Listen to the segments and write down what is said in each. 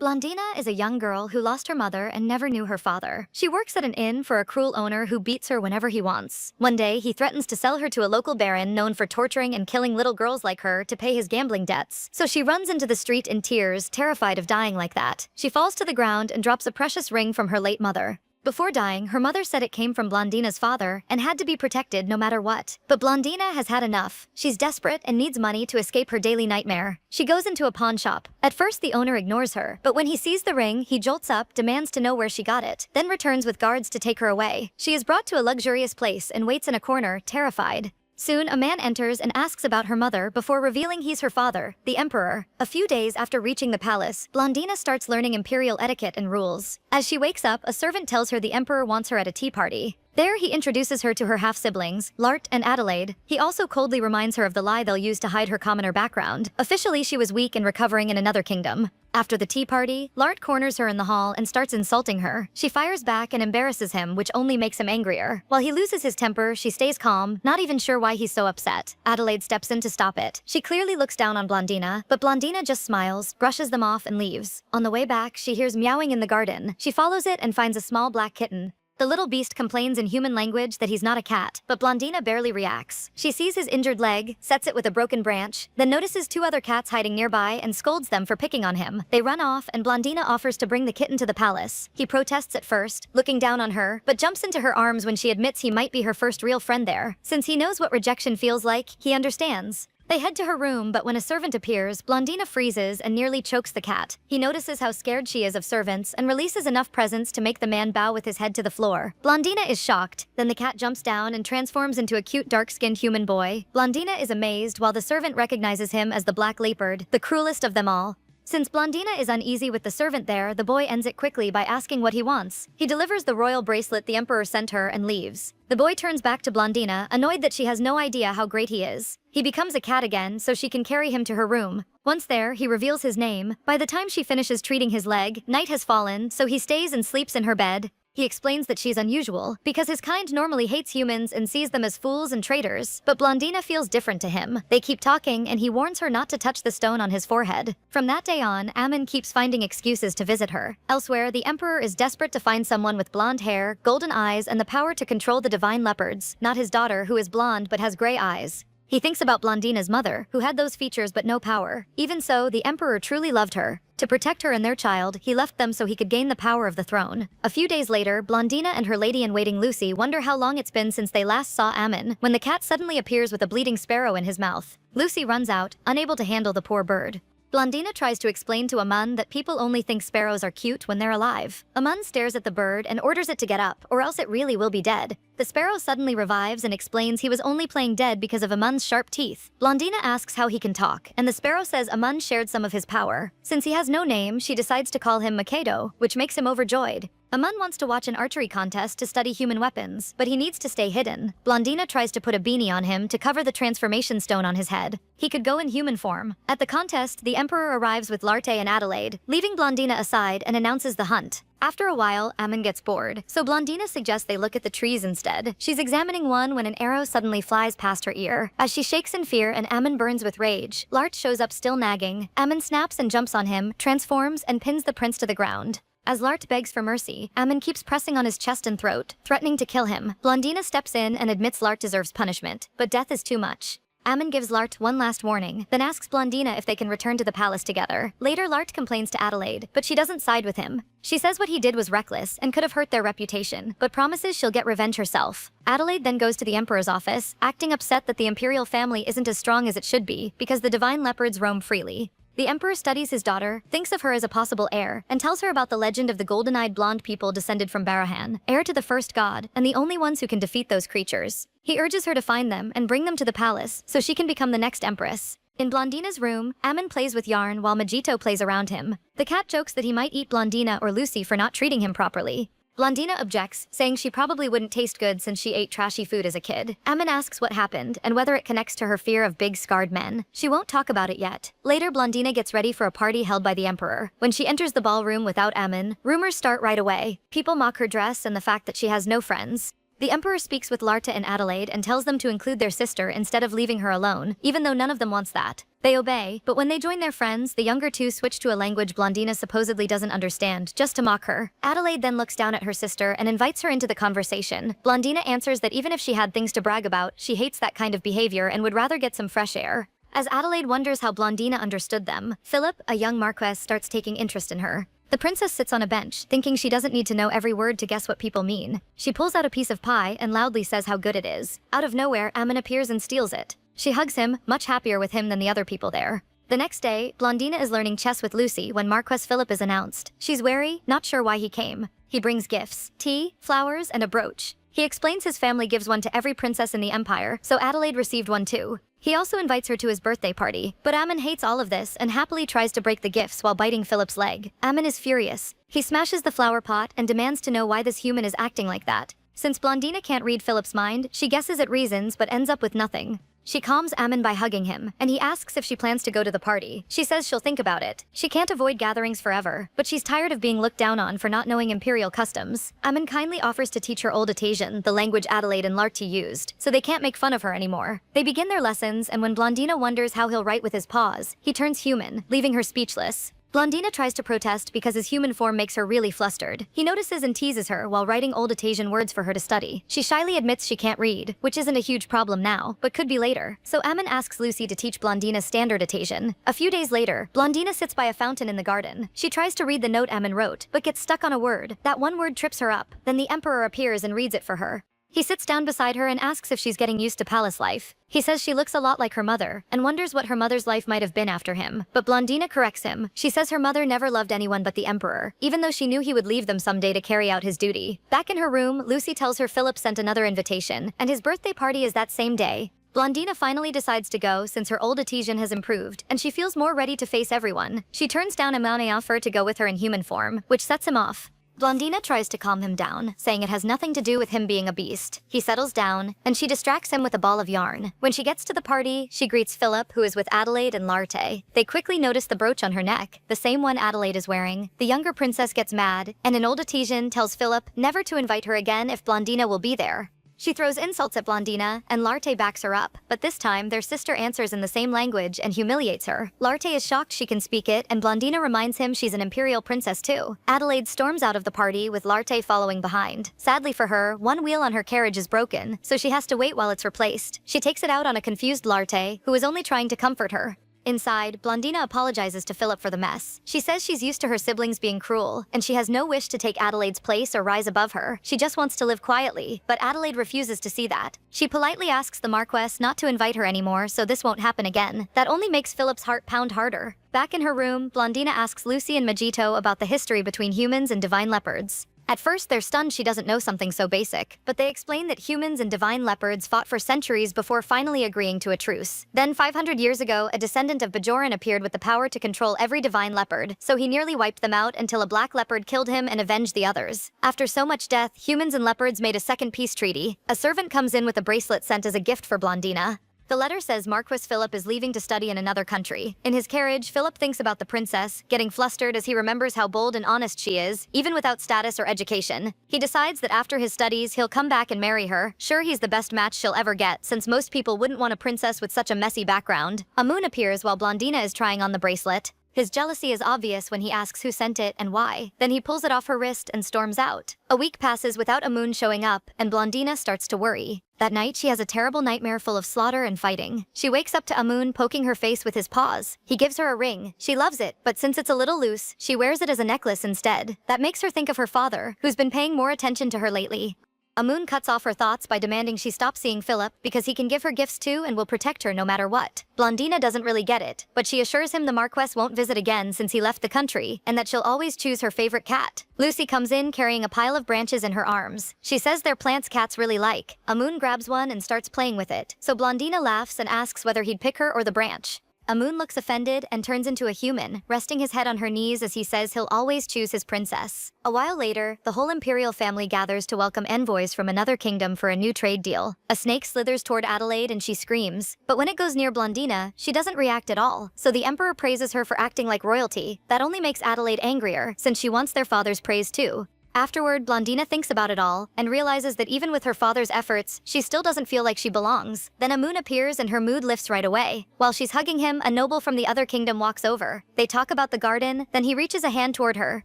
Blondina is a young girl who lost her mother and never knew her father. She works at an inn for a cruel owner who beats her whenever he wants. One day, he threatens to sell her to a local baron known for torturing and killing little girls like her to pay his gambling debts. So she runs into the street in tears, terrified of dying like that. She falls to the ground and drops a precious ring from her late mother. Before dying, her mother said it came from Blondina's father and had to be protected no matter what. But Blondina has had enough. She's desperate and needs money to escape her daily nightmare. She goes into a pawn shop. At first, the owner ignores her, but when he sees the ring, he jolts up, demands to know where she got it, then returns with guards to take her away. She is brought to a luxurious place and waits in a corner, terrified. Soon, a man enters and asks about her mother before revealing he's her father, the emperor. A few days after reaching the palace, Blondina starts learning imperial etiquette and rules. As she wakes up, a servant tells her the emperor wants her at a tea party. There, he introduces her to her half-siblings, Lart and Adelaide. He also coldly reminds her of the lie they'll use to hide her commoner background. Officially, she was weak and recovering in another kingdom. After the tea party, Lart corners her in the hall and starts insulting her. She fires back and embarrasses him, which only makes him angrier. While he loses his temper, she stays calm, not even sure why he's so upset. Adelaide steps in to stop it. She clearly looks down on Blondina, but Blondina just smiles, brushes them off, and leaves. On the way back, she hears meowing in the garden. She follows it and finds a small black kitten. The little beast complains in human language that he's not a cat, but Blondina barely reacts. She sees his injured leg, sets it with a broken branch, then notices two other cats hiding nearby and scolds them for picking on him. They run off and Blondina offers to bring the kitten to the palace. He protests at first, looking down on her, but jumps into her arms when she admits he might be her first real friend there. Since he knows what rejection feels like, he understands. They head to her room, but when a servant appears, Blondina freezes and nearly chokes the cat. He notices how scared she is of servants and releases enough presents to make the man bow with his head to the floor. Blondina is shocked. Then the cat jumps down and transforms into a cute dark-skinned human boy. Blondina is amazed while the servant recognizes him as the Black Leopard, the cruelest of them all. Since Blondina is uneasy with the servant there, the boy ends it quickly by asking what he wants. He delivers the royal bracelet the emperor sent her and leaves. The boy turns back to Blondina, annoyed that she has no idea how great he is. He becomes a cat again, so she can carry him to her room. Once there, he reveals his name. By the time she finishes treating his leg, night has fallen, so he stays and sleeps in her bed. He explains that she's unusual, because his kind normally hates humans and sees them as fools and traitors, but Blondina feels different to him. They keep talking, and he warns her not to touch the stone on his forehead. From that day on, Ammon keeps finding excuses to visit her. Elsewhere, the emperor is desperate to find someone with blonde hair, golden eyes, and the power to control the divine leopards, not his daughter, who is blonde but has gray eyes. He thinks about Blondina's mother, who had those features but no power. Even so, the emperor truly loved her. To protect her and their child, he left them so he could gain the power of the throne. A few days later, Blondina and her lady-in-waiting Lucy wonder how long it's been since they last saw Ammon, when the cat suddenly appears with a bleeding sparrow in his mouth. Lucy runs out, unable to handle the poor bird. Blondina tries to explain to Ammon that people only think sparrows are cute when they're alive. Ammon stares at the bird and orders it to get up, or else it really will be dead. The sparrow suddenly revives and explains he was only playing dead because of Ammon's sharp teeth. Blondina asks how he can talk, and the sparrow says Ammon shared some of his power. Since he has no name, she decides to call him Mikado, which makes him overjoyed. Ammon wants to watch an archery contest to study human weapons, but he needs to stay hidden. Blondina tries to put a beanie on him to cover the transformation stone on his head. He could go in human form. At the contest, the emperor arrives with Larte and Adelaide, leaving Blondina aside and announces the hunt. After a while, Ammon gets bored, so Blondina suggests they look at the trees instead. She's examining one when an arrow suddenly flies past her ear. As she shakes in fear and Ammon burns with rage, Lart shows up still nagging. Ammon snaps and jumps on him, transforms, and pins the prince to the ground. As Lart begs for mercy, Ammon keeps pressing on his chest and throat, threatening to kill him. Blondina steps in and admits Lart deserves punishment, but death is too much. Ammon gives Lart one last warning, then asks Blondina if they can return to the palace together. Later, Lart complains to Adelaide, but she doesn't side with him. She says what he did was reckless and could have hurt their reputation, but promises she'll get revenge herself. Adelaide then goes to the emperor's office, acting upset that the imperial family isn't as strong as it should be, because the divine leopards roam freely. The emperor studies his daughter, thinks of her as a possible heir, and tells her about the legend of the golden-eyed blonde people descended from Barahan, heir to the first god, and the only ones who can defeat those creatures. He urges her to find them and bring them to the palace, so she can become the next empress. In Blondina's room, Ammon plays with yarn while Majito plays around him. The cat jokes that he might eat Blondina or Lucy for not treating him properly. Blondina objects, saying she probably wouldn't taste good since she ate trashy food as a kid. Ammon asks what happened and whether it connects to her fear of big scarred men. She won't talk about it yet. Later, Blondina gets ready for a party held by the emperor. When she enters the ballroom without Ammon, rumors start right away. People mock her dress and the fact that she has no friends. The Emperor speaks with Larta and Adelaide and tells them to include their sister instead of leaving her alone, even though none of them wants that. They obey, but when they join their friends, the younger two switch to a language Blondina supposedly doesn't understand, just to mock her. Adelaide then looks down at her sister and invites her into the conversation. Blondina answers that even if she had things to brag about, she hates that kind of behavior and would rather get some fresh air. As Adelaide wonders how Blondina understood them, Philip, a young Marquess, starts taking interest in her. The princess sits on a bench, thinking she doesn't need to know every word to guess what people mean. She pulls out a piece of pie and loudly says how good it is. Out of nowhere, Ammon appears and steals it. She hugs him, much happier with him than the other people there. The next day, Blondina is learning chess with Lucy when Marquess Philip is announced. She's wary, not sure why he came. He brings gifts, tea, flowers, and a brooch. He explains his family gives one to every princess in the empire, so Adelaide received one too. He also invites her to his birthday party, but Ammon hates all of this and happily tries to break the gifts while biting Philip's leg. Ammon is furious. He smashes the flower pot and demands to know why this human is acting like that. Since Blondina can't read Philip's mind, she guesses at reasons but ends up with nothing. She calms Ammon by hugging him, and he asks if she plans to go to the party. She says she'll think about it. She can't avoid gatherings forever, but she's tired of being looked down on for not knowing imperial customs. Ammon kindly offers to teach her Old Atasian, the language Adelaide and Larty used, so they can't make fun of her anymore. They begin their lessons, and when Blondina wonders how he'll write with his paws, he turns human, leaving her speechless. Blondina tries to protest because his human form makes her really flustered. He notices and teases her while writing Old Atasian words for her to study. She shyly admits she can't read, which isn't a huge problem now, but could be later. So Ammon asks Lucy to teach Blondina Standard Atasian. A few days later, Blondina sits by a fountain in the garden. She tries to read the note Ammon wrote, but gets stuck on a word. That one word trips her up. Then the Emperor appears and reads it for her. He sits down beside her and asks if she's getting used to palace life. He says she looks a lot like her mother, and wonders what her mother's life might have been after him. But Blondina corrects him. She says her mother never loved anyone but the Emperor, even though she knew he would leave them someday to carry out his duty. Back in her room, Lucy tells her Philip sent another invitation, and his birthday party is that same day. Blondina finally decides to go since her Old Atasian has improved, and she feels more ready to face everyone. She turns down Ammane's offer to go with her in human form, which sets him off. Blondina tries to calm him down, saying it has nothing to do with him being a beast. He settles down, and she distracts him with a ball of yarn. When she gets to the party, she greets Philip, who is with Adelaide and Larty. They quickly notice the brooch on her neck, the same one Adelaide is wearing. The younger princess gets mad, and an Old Atasian tells Philip never to invite her again if Blondina will be there. She throws insults at Blondina, and Larty backs her up, but this time their sister answers in the same language and humiliates her. Larty is shocked she can speak it, and Blondina reminds him she's an imperial princess too. Adelaide storms out of the party with Larty following behind. Sadly for her, one wheel on her carriage is broken, so she has to wait while it's replaced. She takes it out on a confused Larty, who is only trying to comfort her. Inside, Blondina apologizes to Philip for the mess. She says she's used to her siblings being cruel, and she has no wish to take Adelaide's place or rise above her. She just wants to live quietly, but Adelaide refuses to see that. She politely asks the Marquess not to invite her anymore, so this won't happen again. That only makes Philip's heart pound harder. Back in her room, Blondina asks Lucy and Majito about the history between humans and divine leopards. At first, they're stunned she doesn't know something so basic, but they explain that humans and divine leopards fought for centuries before finally agreeing to a truce. Then 500 years ago, a descendant of Bajoran appeared with the power to control every divine leopard, so he nearly wiped them out until a black leopard killed him and avenged the others. After so much death, humans and leopards made a second peace treaty. A servant comes in with a bracelet sent as a gift for Blondina. The letter says Marquess Philip is leaving to study in another country. In his carriage, Philip thinks about the princess, getting flustered as he remembers how bold and honest she is, even without status or education. He decides that after his studies, he'll come back and marry her. Sure, he's the best match she'll ever get, since most people wouldn't want a princess with such a messy background. A moon appears while Blondina is trying on the bracelet. His jealousy is obvious when he asks who sent it and why. Then he pulls it off her wrist and storms out. A week passes without a moon showing up, and Blondina starts to worry. That night, she has a terrible nightmare full of slaughter and fighting. She wakes up to Amun poking her face with his paws. He gives her a ring. She loves it, but since it's a little loose, she wears it as a necklace instead. That makes her think of her father, who's been paying more attention to her lately. Amun cuts off her thoughts by demanding she stop seeing Philip because he can give her gifts too and will protect her no matter what. Blondina doesn't really get it, but she assures him the Marquess won't visit again since he left the country, and that she'll always choose her favorite cat. Lucy comes in carrying a pile of branches in her arms. She says they're plants cats really like. Amun grabs one and starts playing with it, so Blondina laughs and asks whether he'd pick her or the branch. Amun looks offended and turns into a human, resting his head on her knees as he says he'll always choose his princess. A while later, the whole imperial family gathers to welcome envoys from another kingdom for a new trade deal. A snake slithers toward Adelaide and she screams, but when it goes near Blondina, she doesn't react at all, so the emperor praises her for acting like royalty. That only makes Adelaide angrier, since she wants their father's praise too. Afterward, Blondina thinks about it all and realizes that even with her father's efforts, she still doesn't feel like she belongs. Then Amun appears and her mood lifts right away. While she's hugging him, a noble from the other kingdom walks over. They talk about the garden, then he reaches a hand toward her.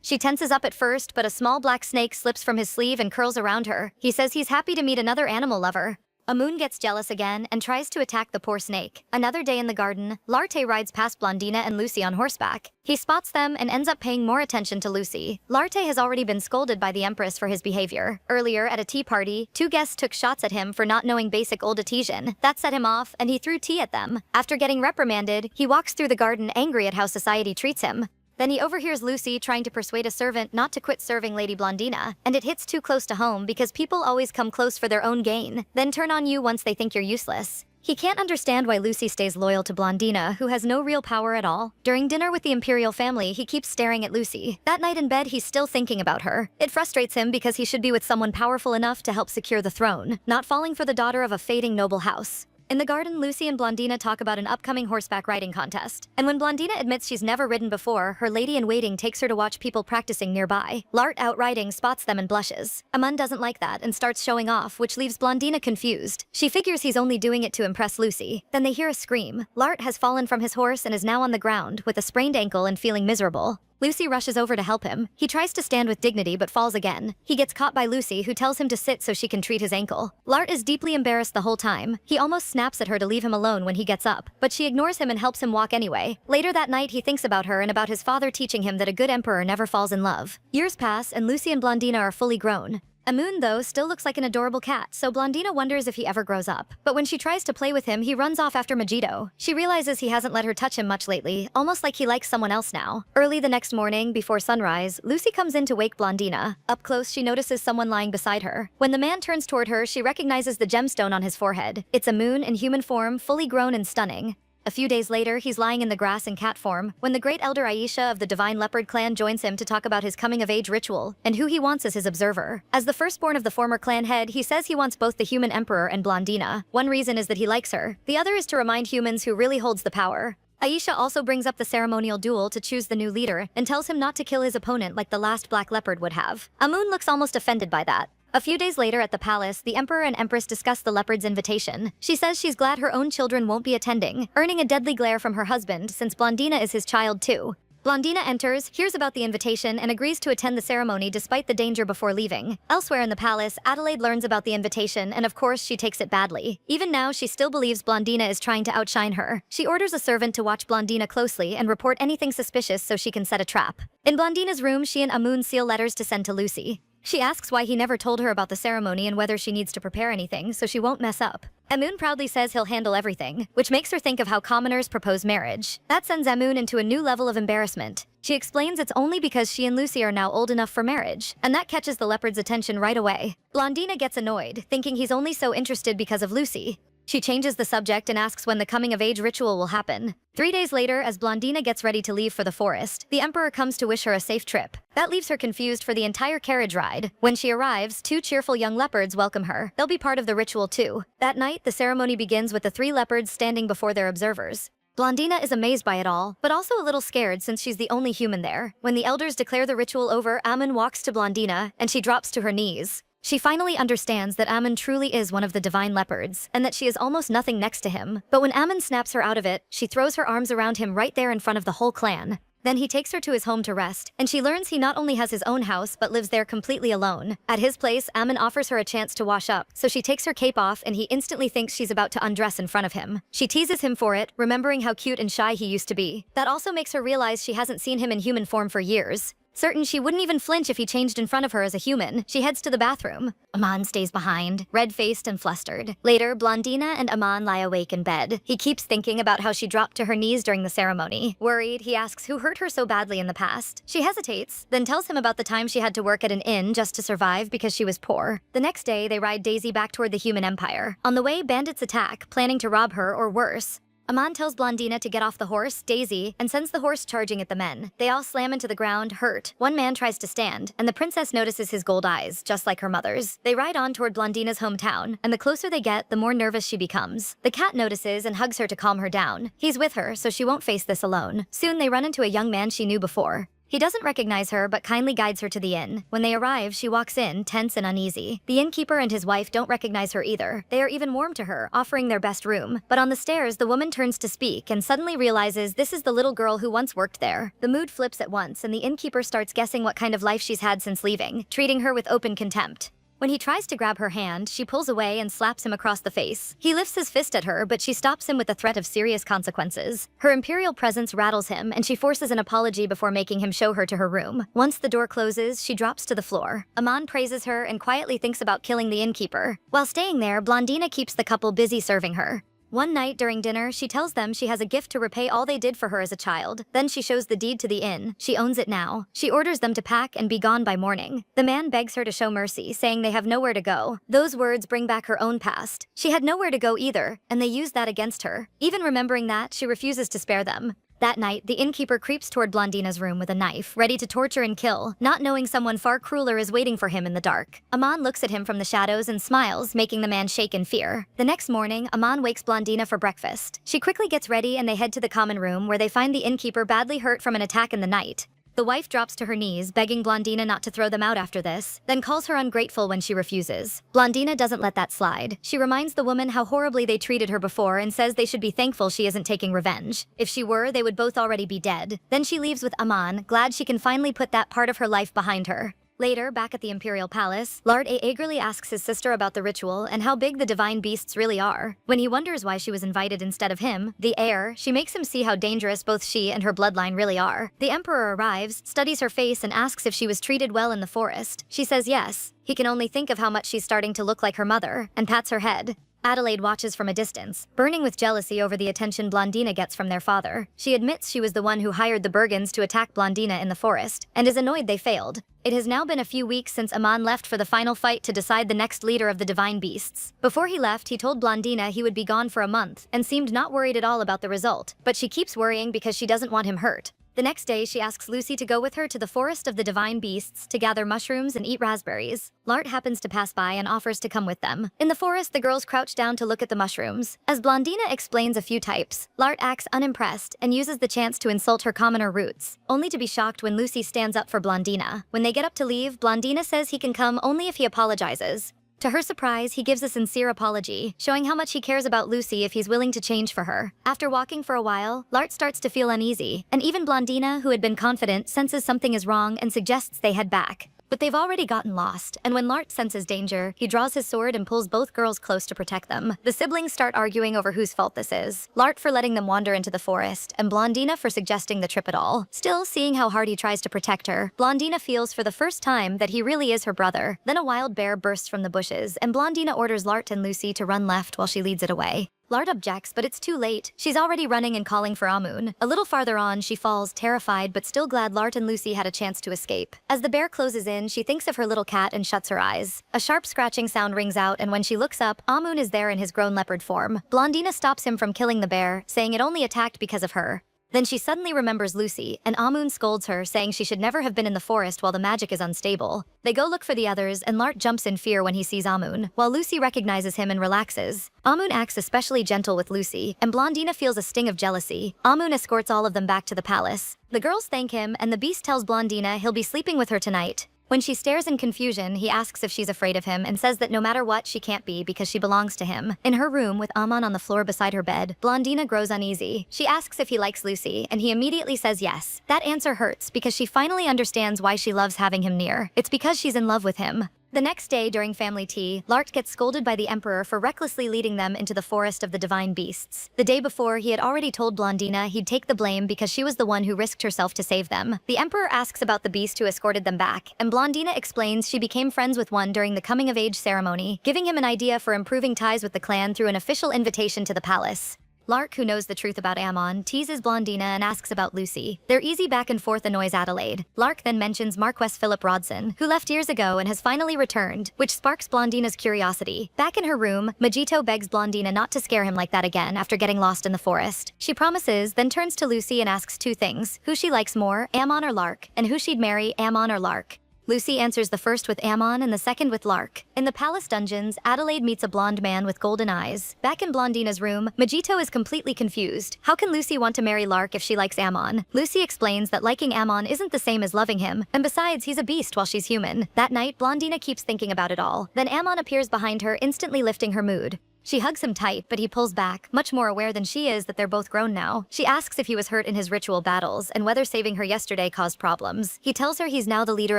She tenses up at first, but a small black snake slips from his sleeve and curls around her. He says he's happy to meet another animal lover. Amun gets jealous again and tries to attack the poor snake. Another day in the garden, Larte rides past Blondina and Lucy on horseback. He spots them and ends up paying more attention to Lucy. Larte has already been scolded by the Empress for his behavior. Earlier, at a tea party, 2 guests took shots at him for not knowing basic Old Etesian. That set him off, and he threw tea at them. After getting reprimanded, he walks through the garden angry at how society treats him. Then he overhears Lucy trying to persuade a servant not to quit serving Lady Blondina, and it hits too close to home because people always come close for their own gain, then turn on you once they think you're useless. He can't understand why Lucy stays loyal to Blondina, who has no real power at all. During dinner with the imperial family, he keeps staring at Lucy. That night in bed, he's still thinking about her. It frustrates him because he should be with someone powerful enough to help secure the throne, not falling for the daughter of a fading noble house. In the garden, Lucy and Blondina talk about an upcoming horseback riding contest. And when Blondina admits she's never ridden before, her lady-in-waiting takes her to watch people practicing nearby. Lart, out riding, spots them and blushes. Amun doesn't like that and starts showing off, which leaves Blondina confused. She figures he's only doing it to impress Lucy. Then they hear a scream. Lart has fallen from his horse and is now on the ground, with a sprained ankle and feeling miserable. Lucy rushes over to help him. He tries to stand with dignity but falls again. He gets caught by Lucy, who tells him to sit so she can treat his ankle. Lart is deeply embarrassed the whole time. He almost snaps at her to leave him alone when he gets up, but she ignores him and helps him walk anyway. Later that night, he thinks about her and about his father teaching him that a good emperor never falls in love. Years pass and Lucy and Blondina are fully grown. Amun, though, still looks like an adorable cat, so Blondina wonders if he ever grows up. But when she tries to play with him, he runs off after Megiddo. She realizes he hasn't let her touch him much lately, almost like he likes someone else now. Early the next morning, before sunrise, Lucy comes in to wake Blondina. Up close, she notices someone lying beside her. When the man turns toward her, she recognizes the gemstone on his forehead. It's Amun in human form, fully grown and stunning. A few days later, he's lying in the grass in cat form, when the great elder Aisha of the Divine Leopard clan joins him to talk about his coming-of-age ritual, and who he wants as his observer. As the firstborn of the former clan head, he says he wants both the human emperor and Blondina. One reason is that he likes her. The other is to remind humans who really holds the power. Aisha also brings up the ceremonial duel to choose the new leader, and tells him not to kill his opponent like the last Black Leopard would have. Amun looks almost offended by that. A few days later at the palace, the Emperor and Empress discuss the leopard's invitation. She says she's glad her own children won't be attending, earning a deadly glare from her husband since Blondina is his child too. Blondina enters, hears about the invitation, and agrees to attend the ceremony despite the danger before leaving. Elsewhere in the palace, Adelaide learns about the invitation, and of course she takes it badly. Even now, she still believes Blondina is trying to outshine her. She orders a servant to watch Blondina closely and report anything suspicious so she can set a trap. In Blondina's room, she and Amun seal letters to send to Lucy. She asks why he never told her about the ceremony and whether she needs to prepare anything so she won't mess up. Amun proudly says he'll handle everything, which makes her think of how commoners propose marriage. That sends Amun into a new level of embarrassment. She explains it's only because she and Lucy are now old enough for marriage, and that catches the leopard's attention right away. Blondina gets annoyed, thinking he's only so interested because of Lucy. She changes the subject and asks when the coming-of-age ritual will happen. 3 days later, as Blondina gets ready to leave for the forest, the Emperor comes to wish her a safe trip. That leaves her confused for the entire carriage ride. When she arrives, 2 cheerful young leopards welcome her. They'll be part of the ritual too. That night, the ceremony begins with the 3 leopards standing before their observers. Blondina is amazed by it all, but also a little scared since she's the only human there. When the elders declare the ritual over, Amun walks to Blondina, and she drops to her knees. She finally understands that Amun truly is one of the divine leopards, and that she is almost nothing next to him. But when Amun snaps her out of it, she throws her arms around him right there in front of the whole clan. Then he takes her to his home to rest, and she learns he not only has his own house but lives there completely alone. At his place, Amun offers her a chance to wash up, so she takes her cape off and he instantly thinks she's about to undress in front of him. She teases him for it, remembering how cute and shy he used to be. That also makes her realize she hasn't seen him in human form for years. Certain she wouldn't even flinch if he changed in front of her as a human, she heads to the bathroom. Aman stays behind, red-faced and flustered. Later, Blondina and Aman lie awake in bed. He keeps thinking about how she dropped to her knees during the ceremony. Worried, he asks who hurt her so badly in the past. She hesitates, then tells him about the time she had to work at an inn just to survive because she was poor. The next day, they ride Daisy back toward the human empire. On the way, bandits attack, planning to rob her or worse. Aman tells Blondina to get off the horse, Daisy, and sends the horse charging at the men. They all slam into the ground, hurt. One man tries to stand, and the princess notices his gold eyes, just like her mother's. They ride on toward Blondina's hometown, and the closer they get, the more nervous she becomes. The cat notices and hugs her to calm her down. He's with her, so she won't face this alone. Soon they run into a young man she knew before. He doesn't recognize her but kindly guides her to the inn. When they arrive, she walks in, tense and uneasy. The innkeeper and his wife don't recognize her either. They are even warm to her, offering their best room. But on the stairs, the woman turns to speak and suddenly realizes this is the little girl who once worked there. The mood flips at once and the innkeeper starts guessing what kind of life she's had since leaving, treating her with open contempt. When he tries to grab her hand, she pulls away and slaps him across the face. He lifts his fist at her, but she stops him with the threat of serious consequences. Her imperial presence rattles him, and she forces an apology before making him show her to her room. Once the door closes, she drops to the floor. Amon praises her and quietly thinks about killing the innkeeper. While staying there, Blondina keeps the couple busy serving her. One night during dinner, she tells them she has a gift to repay all they did for her as a child. Then she shows the deed to the inn. She owns it now. She orders them to pack and be gone by morning. The man begs her to show mercy, saying they have nowhere to go. Those words bring back her own past. She had nowhere to go either, and they use that against her. Even remembering that, she refuses to spare them. That night, the innkeeper creeps toward Blondina's room with a knife, ready to torture and kill, not knowing someone far crueler is waiting for him in the dark. Amon looks at him from the shadows and smiles, making the man shake in fear. The next morning, Amon wakes Blondina for breakfast. She quickly gets ready and they head to the common room where they find the innkeeper badly hurt from an attack in the night. The wife drops to her knees, begging Blondina not to throw them out after this, then calls her ungrateful when she refuses. Blondina doesn't let that slide. She reminds the woman how horribly they treated her before and says they should be thankful she isn't taking revenge. If she were, they would both already be dead. Then she leaves with Amon, glad she can finally put that part of her life behind her. Later, back at the Imperial Palace, Lard eagerly asks his sister about the ritual and how big the divine beasts really are. When he wonders why she was invited instead of him, the heir, she makes him see how dangerous both she and her bloodline really are. The Emperor arrives, studies her face and asks if she was treated well in the forest. She says yes. He can only think of how much she's starting to look like her mother, and pats her head. Adelaide watches from a distance, burning with jealousy over the attention Blondina gets from their father. She admits she was the one who hired the Bergens to attack Blondina in the forest, and is annoyed they failed. It has now been a few weeks since Amon left for the final fight to decide the next leader of the divine beasts. Before he left, he told Blondina he would be gone for a month, and seemed not worried at all about the result, but she keeps worrying because she doesn't want him hurt. The next day, she asks Lucy to go with her to the forest of the divine beasts to gather mushrooms and eat raspberries. Lart happens to pass by and offers to come with them. In the forest, the girls crouch down to look at the mushrooms. As Blondina explains a few types, Lart acts unimpressed and uses the chance to insult her commoner roots, only to be shocked when Lucy stands up for Blondina. When they get up to leave, Blondina says he can come only if he apologizes. To her surprise, he gives a sincere apology, showing how much he cares about Lucy if he's willing to change for her. After walking for a while, Lart starts to feel uneasy, and even Blondina, who had been confident, senses something is wrong and suggests they head back. But they've already gotten lost, and when Lart senses danger, he draws his sword and pulls both girls close to protect them. The siblings start arguing over whose fault this is. Lart for letting them wander into the forest, and Blondina for suggesting the trip at all. Still, seeing how hard he tries to protect her, Blondina feels for the first time that he really is her brother. Then a wild bear bursts from the bushes, and Blondina orders Lart and Lucy to run left while she leads it away. Lart objects, but it's too late. She's already running and calling for Amun. A little farther on, she falls, terrified, but still glad Lart and Lucy had a chance to escape. As the bear closes in, she thinks of her little cat and shuts her eyes. A sharp scratching sound rings out, and when she looks up, Amun is there in his grown leopard form. Blondina stops him from killing the bear, saying it only attacked because of her. Then she suddenly remembers Lucy, and Amun scolds her, saying she should never have been in the forest while the magic is unstable. They go look for the others, and Lart jumps in fear when he sees Amun, while Lucy recognizes him and relaxes. Amun acts especially gentle with Lucy, and Blondina feels a sting of jealousy. Amun escorts all of them back to the palace. The girls thank him, and the beast tells Blondina he'll be sleeping with her tonight. When she stares in confusion, he asks if she's afraid of him and says that no matter what, she can't be because she belongs to him. In her room, with Amon on the floor beside her bed, Blondina grows uneasy. She asks if he likes Lucy, and he immediately says yes. That answer hurts because she finally understands why she loves having him near. It's because she's in love with him. The next day, during family tea, Lart gets scolded by the Emperor for recklessly leading them into the forest of the divine beasts. The day before, he had already told Blondina he'd take the blame because she was the one who risked herself to save them. The Emperor asks about the beast who escorted them back, and Blondina explains she became friends with one during the coming-of-age ceremony, giving him an idea for improving ties with the clan through an official invitation to the palace. Lark, who knows the truth about Amon, teases Blondina and asks about Lucy. Their easy back and forth annoys Adelaide. Lark then mentions Marquess Philip Rodson, who left years ago and has finally returned, which sparks Blondina's curiosity. Back in her room, Majito begs Blondina not to scare him like that again after getting lost in the forest. She promises, then turns to Lucy and asks two things: who she likes more, Amon or Lark, and who she'd marry, Amon or Lark. Lucy answers the first with Ammon and the second with Lark. In the palace dungeons, Adelaide meets a blonde man with golden eyes. Back in Blondina's room, Majito is completely confused. How can Lucy want to marry Lark if she likes Ammon? Lucy explains that liking Ammon isn't the same as loving him, and besides, he's a beast while she's human. That night, Blondina keeps thinking about it all. Then Ammon appears behind her, instantly lifting her mood. She hugs him tight, but he pulls back, much more aware than she is that they're both grown now. She asks if he was hurt in his ritual battles, and whether saving her yesterday caused problems. He tells her he's now the leader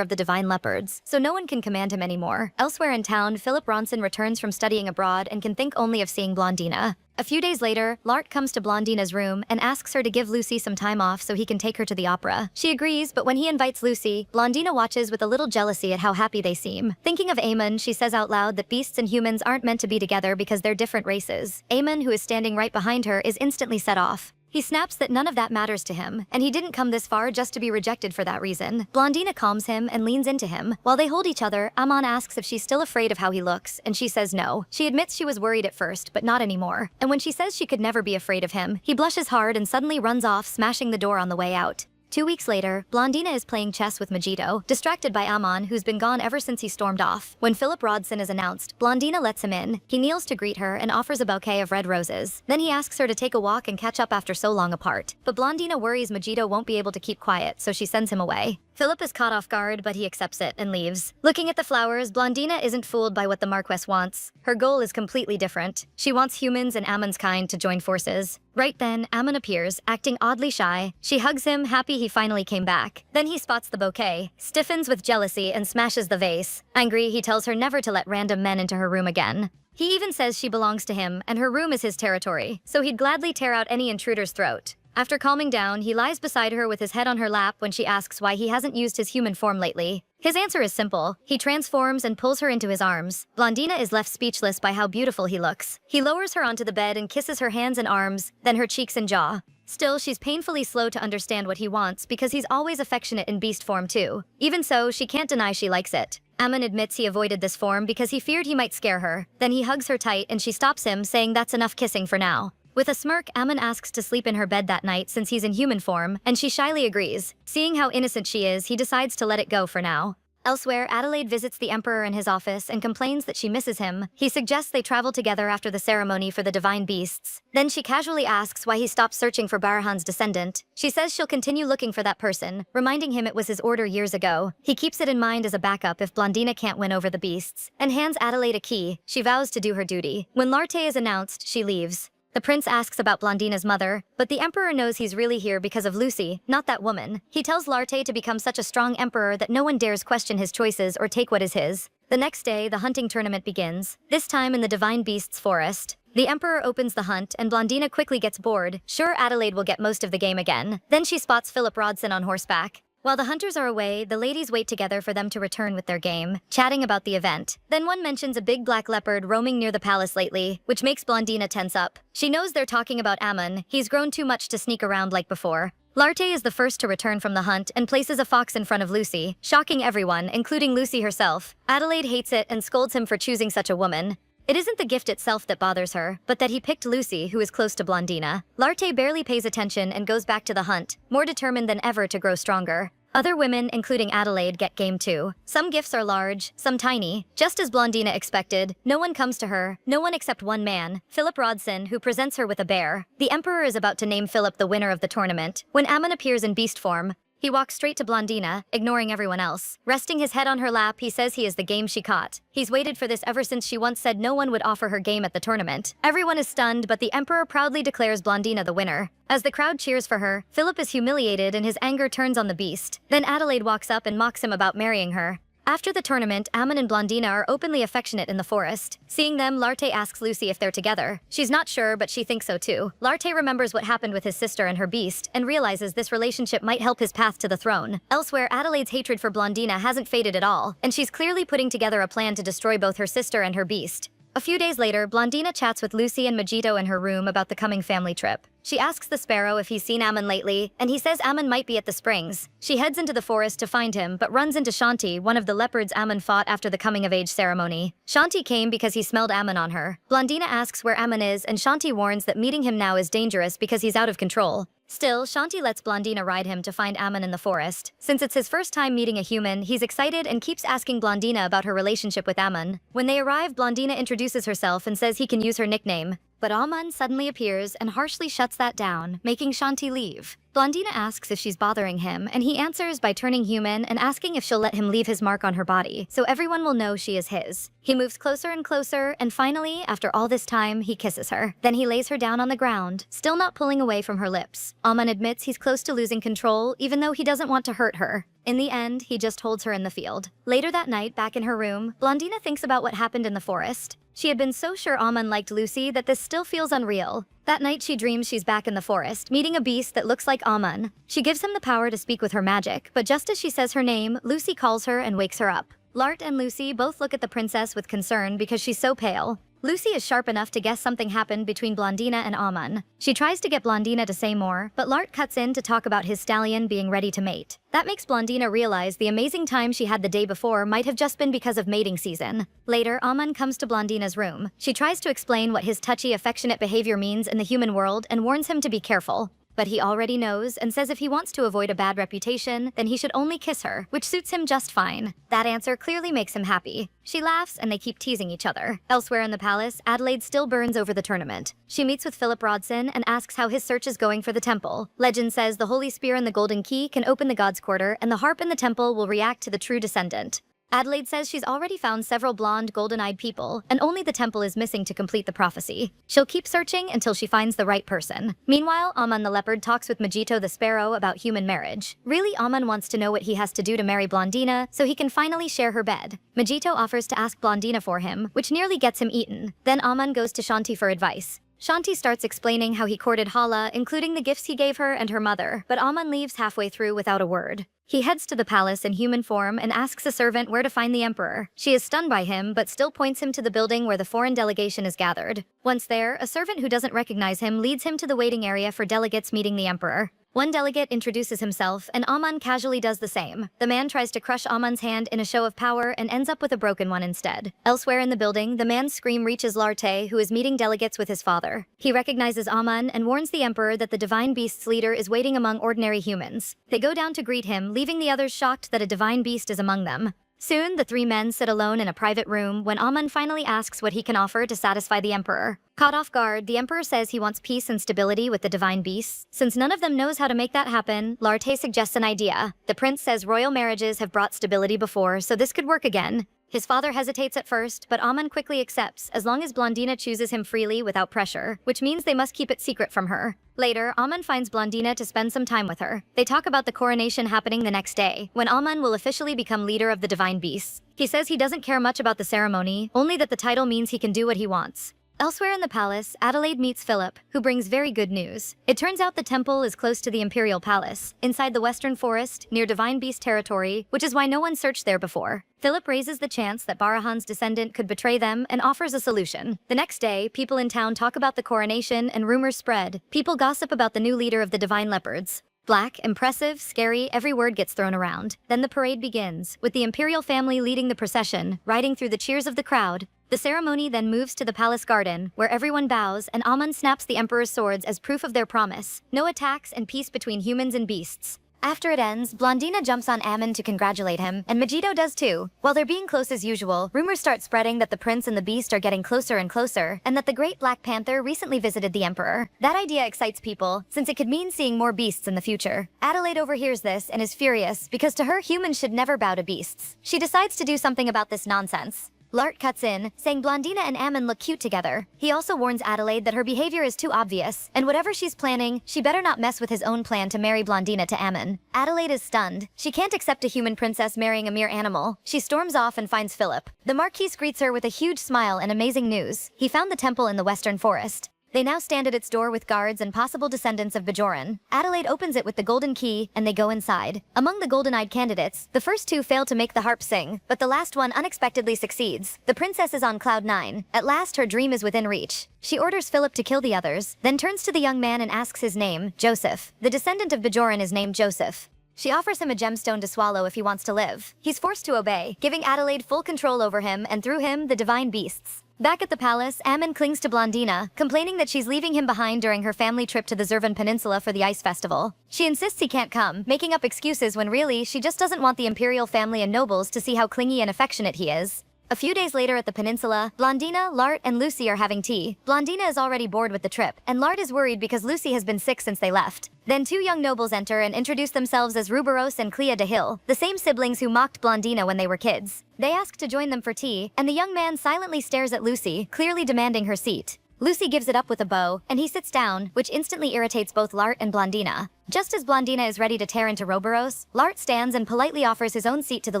of the Divine Leopards, so no one can command him anymore. Elsewhere in town, Philip Ronson returns from studying abroad and can think only of seeing Blondina. A few days later, Lark comes to Blondina's room and asks her to give Lucy some time off so he can take her to the opera. She agrees, but when he invites Lucy, Blondina watches with a little jealousy at how happy they seem. Thinking of Eamon, she says out loud that beasts and humans aren't meant to be together because they're different races. Eamon, who is standing right behind her, is instantly set off. He snaps that none of that matters to him, and he didn't come this far just to be rejected for that reason. Blondina calms him and leans into him. While they hold each other, Ammon asks if she's still afraid of how he looks, and she says no. She admits she was worried at first, but not anymore. And when she says she could never be afraid of him, he blushes hard and suddenly runs off, smashing the door on the way out. 2 weeks later, Blondina is playing chess with Majito, distracted by Ammon, who's been gone ever since he stormed off. When Philip Rodson is announced, Blondina lets him in. He kneels to greet her and offers a bouquet of red roses. Then he asks her to take a walk and catch up after so long apart. But Blondina worries Majito won't be able to keep quiet, so she sends him away. Philip is caught off guard, but he accepts it and leaves. Looking at the flowers, Blondina isn't fooled by what the Marquess wants. Her goal is completely different. She wants humans and Ammon's kind to join forces. Right then, Ammon appears, acting oddly shy. She hugs him, happy he finally came back. Then he spots the bouquet, stiffens with jealousy, and smashes the vase. Angry, he tells her never to let random men into her room again. He even says she belongs to him, and her room is his territory, so he'd gladly tear out any intruder's throat. After calming down, he lies beside her with his head on her lap when she asks why he hasn't used his human form lately. His answer is simple. He transforms and pulls her into his arms. Blondina is left speechless by how beautiful he looks. He lowers her onto the bed and kisses her hands and arms, then her cheeks and jaw. Still, she's painfully slow to understand what he wants because he's always affectionate in beast form too. Even so, she can't deny she likes it. Ammon admits he avoided this form because he feared he might scare her. Then he hugs her tight and she stops him, saying that's enough kissing for now. With a smirk, Ammon asks to sleep in her bed that night since he's in human form, and she shyly agrees. Seeing how innocent she is, he decides to let it go for now. Elsewhere, Adelaide visits the Emperor in his office and complains that she misses him. He suggests they travel together after the ceremony for the divine beasts. Then she casually asks why he stopped searching for Barahan's descendant. She says she'll continue looking for that person, reminding him it was his order years ago. He keeps it in mind as a backup if Blondina can't win over the beasts, and hands Adelaide a key. She vows to do her duty. When Larte is announced, she leaves. The prince asks about Blondina's mother, but the emperor knows he's really here because of Lucy, not that woman. He tells Larte to become such a strong emperor that no one dares question his choices or take what is his. The next day, the hunting tournament begins, this time in the Divine Beasts forest. The emperor opens the hunt, and Blondina quickly gets bored. Sure, Adelaide will get most of the game again. Then she spots Philip Rodson on horseback. While the hunters are away, the ladies wait together for them to return with their game, chatting about the event. Then one mentions a big black leopard roaming near the palace lately, which makes Blondina tense up. She knows they're talking about Ammon. He's grown too much to sneak around like before. Larte is the first to return from the hunt and places a fox in front of Lucy, shocking everyone, including Lucy herself. Adelaide hates it and scolds him for choosing such a woman. It isn't the gift itself that bothers her, but that he picked Lucy, who is close to Blondina. Larte barely pays attention and goes back to the hunt, more determined than ever to grow stronger. Other women, including Adelaide, get game too. Some gifts are large, some tiny. Just as Blondina expected, no one comes to her, no one except one man, Philip Rodson, who presents her with a bear. The emperor is about to name Philip the winner of the tournament, when Ammon appears in beast form. He walks straight to Blondina, ignoring everyone else. Resting his head on her lap, he says he is the game she caught. He's waited for this ever since she once said no one would offer her game at the tournament. Everyone is stunned, but the emperor proudly declares Blondina the winner. As the crowd cheers for her, Philip is humiliated and his anger turns on the beast. Then Adelaide walks up and mocks him about marrying her. After the tournament, Ammon and Blondina are openly affectionate in the forest. Seeing them, Larte asks Lucy if they're together. She's not sure, but she thinks so too. Larte remembers what happened with his sister and her beast, and realizes this relationship might help his path to the throne. Elsewhere, Adelaide's hatred for Blondina hasn't faded at all, and she's clearly putting together a plan to destroy both her sister and her beast. A few days later, Blondina chats with Lucy and Majito in her room about the coming family trip. She asks the sparrow if he's seen Ammon lately, and he says Ammon might be at the springs. She heads into the forest to find him, but runs into Shanti, one of the leopards Ammon fought after the coming-of-age ceremony. Shanti came because he smelled Ammon on her. Blondina asks where Ammon is, and Shanti warns that meeting him now is dangerous because he's out of control. Still, Shanti lets Blondina ride him to find Ammon in the forest. Since it's his first time meeting a human, he's excited and keeps asking Blondina about her relationship with Ammon. When they arrive, Blondina introduces herself and says he can use her nickname. But Ammon suddenly appears and harshly shuts that down, making Shanti leave. Blondina asks if she's bothering him, and he answers by turning human and asking if she'll let him leave his mark on her body, so everyone will know she is his. He moves closer and closer, and finally, after all this time, he kisses her. Then he lays her down on the ground, still not pulling away from her lips. Ammon admits he's close to losing control, even though he doesn't want to hurt her. In the end, he just holds her in the field. Later that night, back in her room, Blondina thinks about what happened in the forest. She had been so sure Ammon liked Lucy that this still feels unreal. That night she dreams she's back in the forest, meeting a beast that looks like Ammon. She gives him the power to speak with her magic, but just as she says her name, Lucy calls her and wakes her up. Lart and Lucy both look at the princess with concern because she's so pale. Lucy is sharp enough to guess something happened between Blondina and Ammon. She tries to get Blondina to say more, but Lart cuts in to talk about his stallion being ready to mate. That makes Blondina realize the amazing time she had the day before might have just been because of mating season. Later, Ammon comes to Blondina's room. She tries to explain what his touchy, affectionate behavior means in the human world and warns him to be careful. But he already knows and says if he wants to avoid a bad reputation, then he should only kiss her, which suits him just fine. That answer clearly makes him happy. She laughs and they keep teasing each other. Elsewhere in the palace, Adelaide still burns over the tournament. She meets with Philip Rodson and asks how his search is going for the temple. Legend says the Holy Spear and the Golden Key can open the God's Quarter, and the harp in the temple will react to the true descendant. Adelaide says she's already found several blonde, golden-eyed people, and only the temple is missing to complete the prophecy. She'll keep searching until she finds the right person. Meanwhile, Ammon the leopard talks with Majito the sparrow about human marriage. Really, Ammon wants to know what he has to do to marry Blondina so he can finally share her bed. Majito offers to ask Blondina for him, which nearly gets him eaten. Then Ammon goes to Shanti for advice. Shanti starts explaining how he courted Hala, including the gifts he gave her and her mother, but Ammon leaves halfway through without a word. He heads to the palace in human form and asks a servant where to find the emperor. She is stunned by him, but still points him to the building where the foreign delegation is gathered. Once there, a servant who doesn't recognize him leads him to the waiting area for delegates meeting the emperor. One delegate introduces himself, and Ammon casually does the same. The man tries to crush Ammon's hand in a show of power and ends up with a broken one instead. Elsewhere in the building, the man's scream reaches Larte, who is meeting delegates with his father. He recognizes Ammon and warns the emperor that the divine beast's leader is waiting among ordinary humans. They go down to greet him, leaving the others shocked that a divine beast is among them. Soon, the three men sit alone in a private room when Ammon finally asks what he can offer to satisfy the emperor. Caught off guard, the emperor says he wants peace and stability with the divine beasts. Since none of them knows how to make that happen, Larte suggests an idea. The prince says royal marriages have brought stability before, so this could work again. His father hesitates at first, but Ammon quickly accepts, as long as Blondina chooses him freely without pressure, which means they must keep it secret from her. Later, Ammon finds Blondina to spend some time with her. They talk about the coronation happening the next day, when Ammon will officially become leader of the divine beasts. He says he doesn't care much about the ceremony, only that the title means he can do what he wants. Elsewhere in the palace, Adelaide meets Philip, who brings very good news. It turns out the temple is close to the imperial palace, inside the western forest, near divine beast territory, which is why no one searched there before. Philip raises the chance that Barahan's descendant could betray them and offers a solution. The next day, people in town talk about the coronation and rumors spread. People gossip about the new leader of the divine leopards. Black, impressive, scary, every word gets thrown around. Then the parade begins, with the imperial family leading the procession, riding through the cheers of the crowd. The ceremony then moves to the palace garden, where everyone bows and Ammon snaps the emperor's swords as proof of their promise. No attacks and peace between humans and beasts. After it ends, Blondina jumps on Ammon to congratulate him, and Majito does too. While they're being close as usual, rumors start spreading that the prince and the beast are getting closer and closer, and that the great Black Panther recently visited the emperor. That idea excites people, since it could mean seeing more beasts in the future. Adelaide overhears this and is furious, because to her, humans should never bow to beasts. She decides to do something about this nonsense. Lart cuts in, saying Blondina and Ammon look cute together. He also warns Adelaide that her behavior is too obvious, and whatever she's planning, she better not mess with his own plan to marry Blondina to Ammon. Adelaide is stunned. She can't accept a human princess marrying a mere animal. She storms off and finds Philip. The Marquis greets her with a huge smile and amazing news. He found the temple in the western forest. They now stand at its door with guards and possible descendants of Bajoran. Adelaide opens it with the golden key, and they go inside. Among the golden-eyed candidates, the first two fail to make the harp sing, but the last one unexpectedly succeeds. The princess is on cloud 9. At last, her dream is within reach. She orders Philip to kill the others, then turns to the young man and asks his name, Joseph. The descendant of Bajoran is named Joseph. She offers him a gemstone to swallow if he wants to live. He's forced to obey, giving Adelaide full control over him and through him, the divine beasts. Back at the palace, Ammon clings to Blondina, complaining that she's leaving him behind during her family trip to the Zervan Peninsula for the ice festival. She insists he can't come, making up excuses when really, she just doesn't want the imperial family and nobles to see how clingy and affectionate he is. A few days later at the peninsula, Blondina, Lart, and Lucy are having tea. Blondina is already bored with the trip, and Lart is worried because Lucy has been sick since they left. Then two young nobles enter and introduce themselves as Ruberos and Clea de Hill, the same siblings who mocked Blondina when they were kids. They ask to join them for tea, and the young man silently stares at Lucy, clearly demanding her seat. Lucy gives it up with a bow, and he sits down, which instantly irritates both Lart and Blondina. Just as Blondina is ready to tear into Roberos, Lart stands and politely offers his own seat to the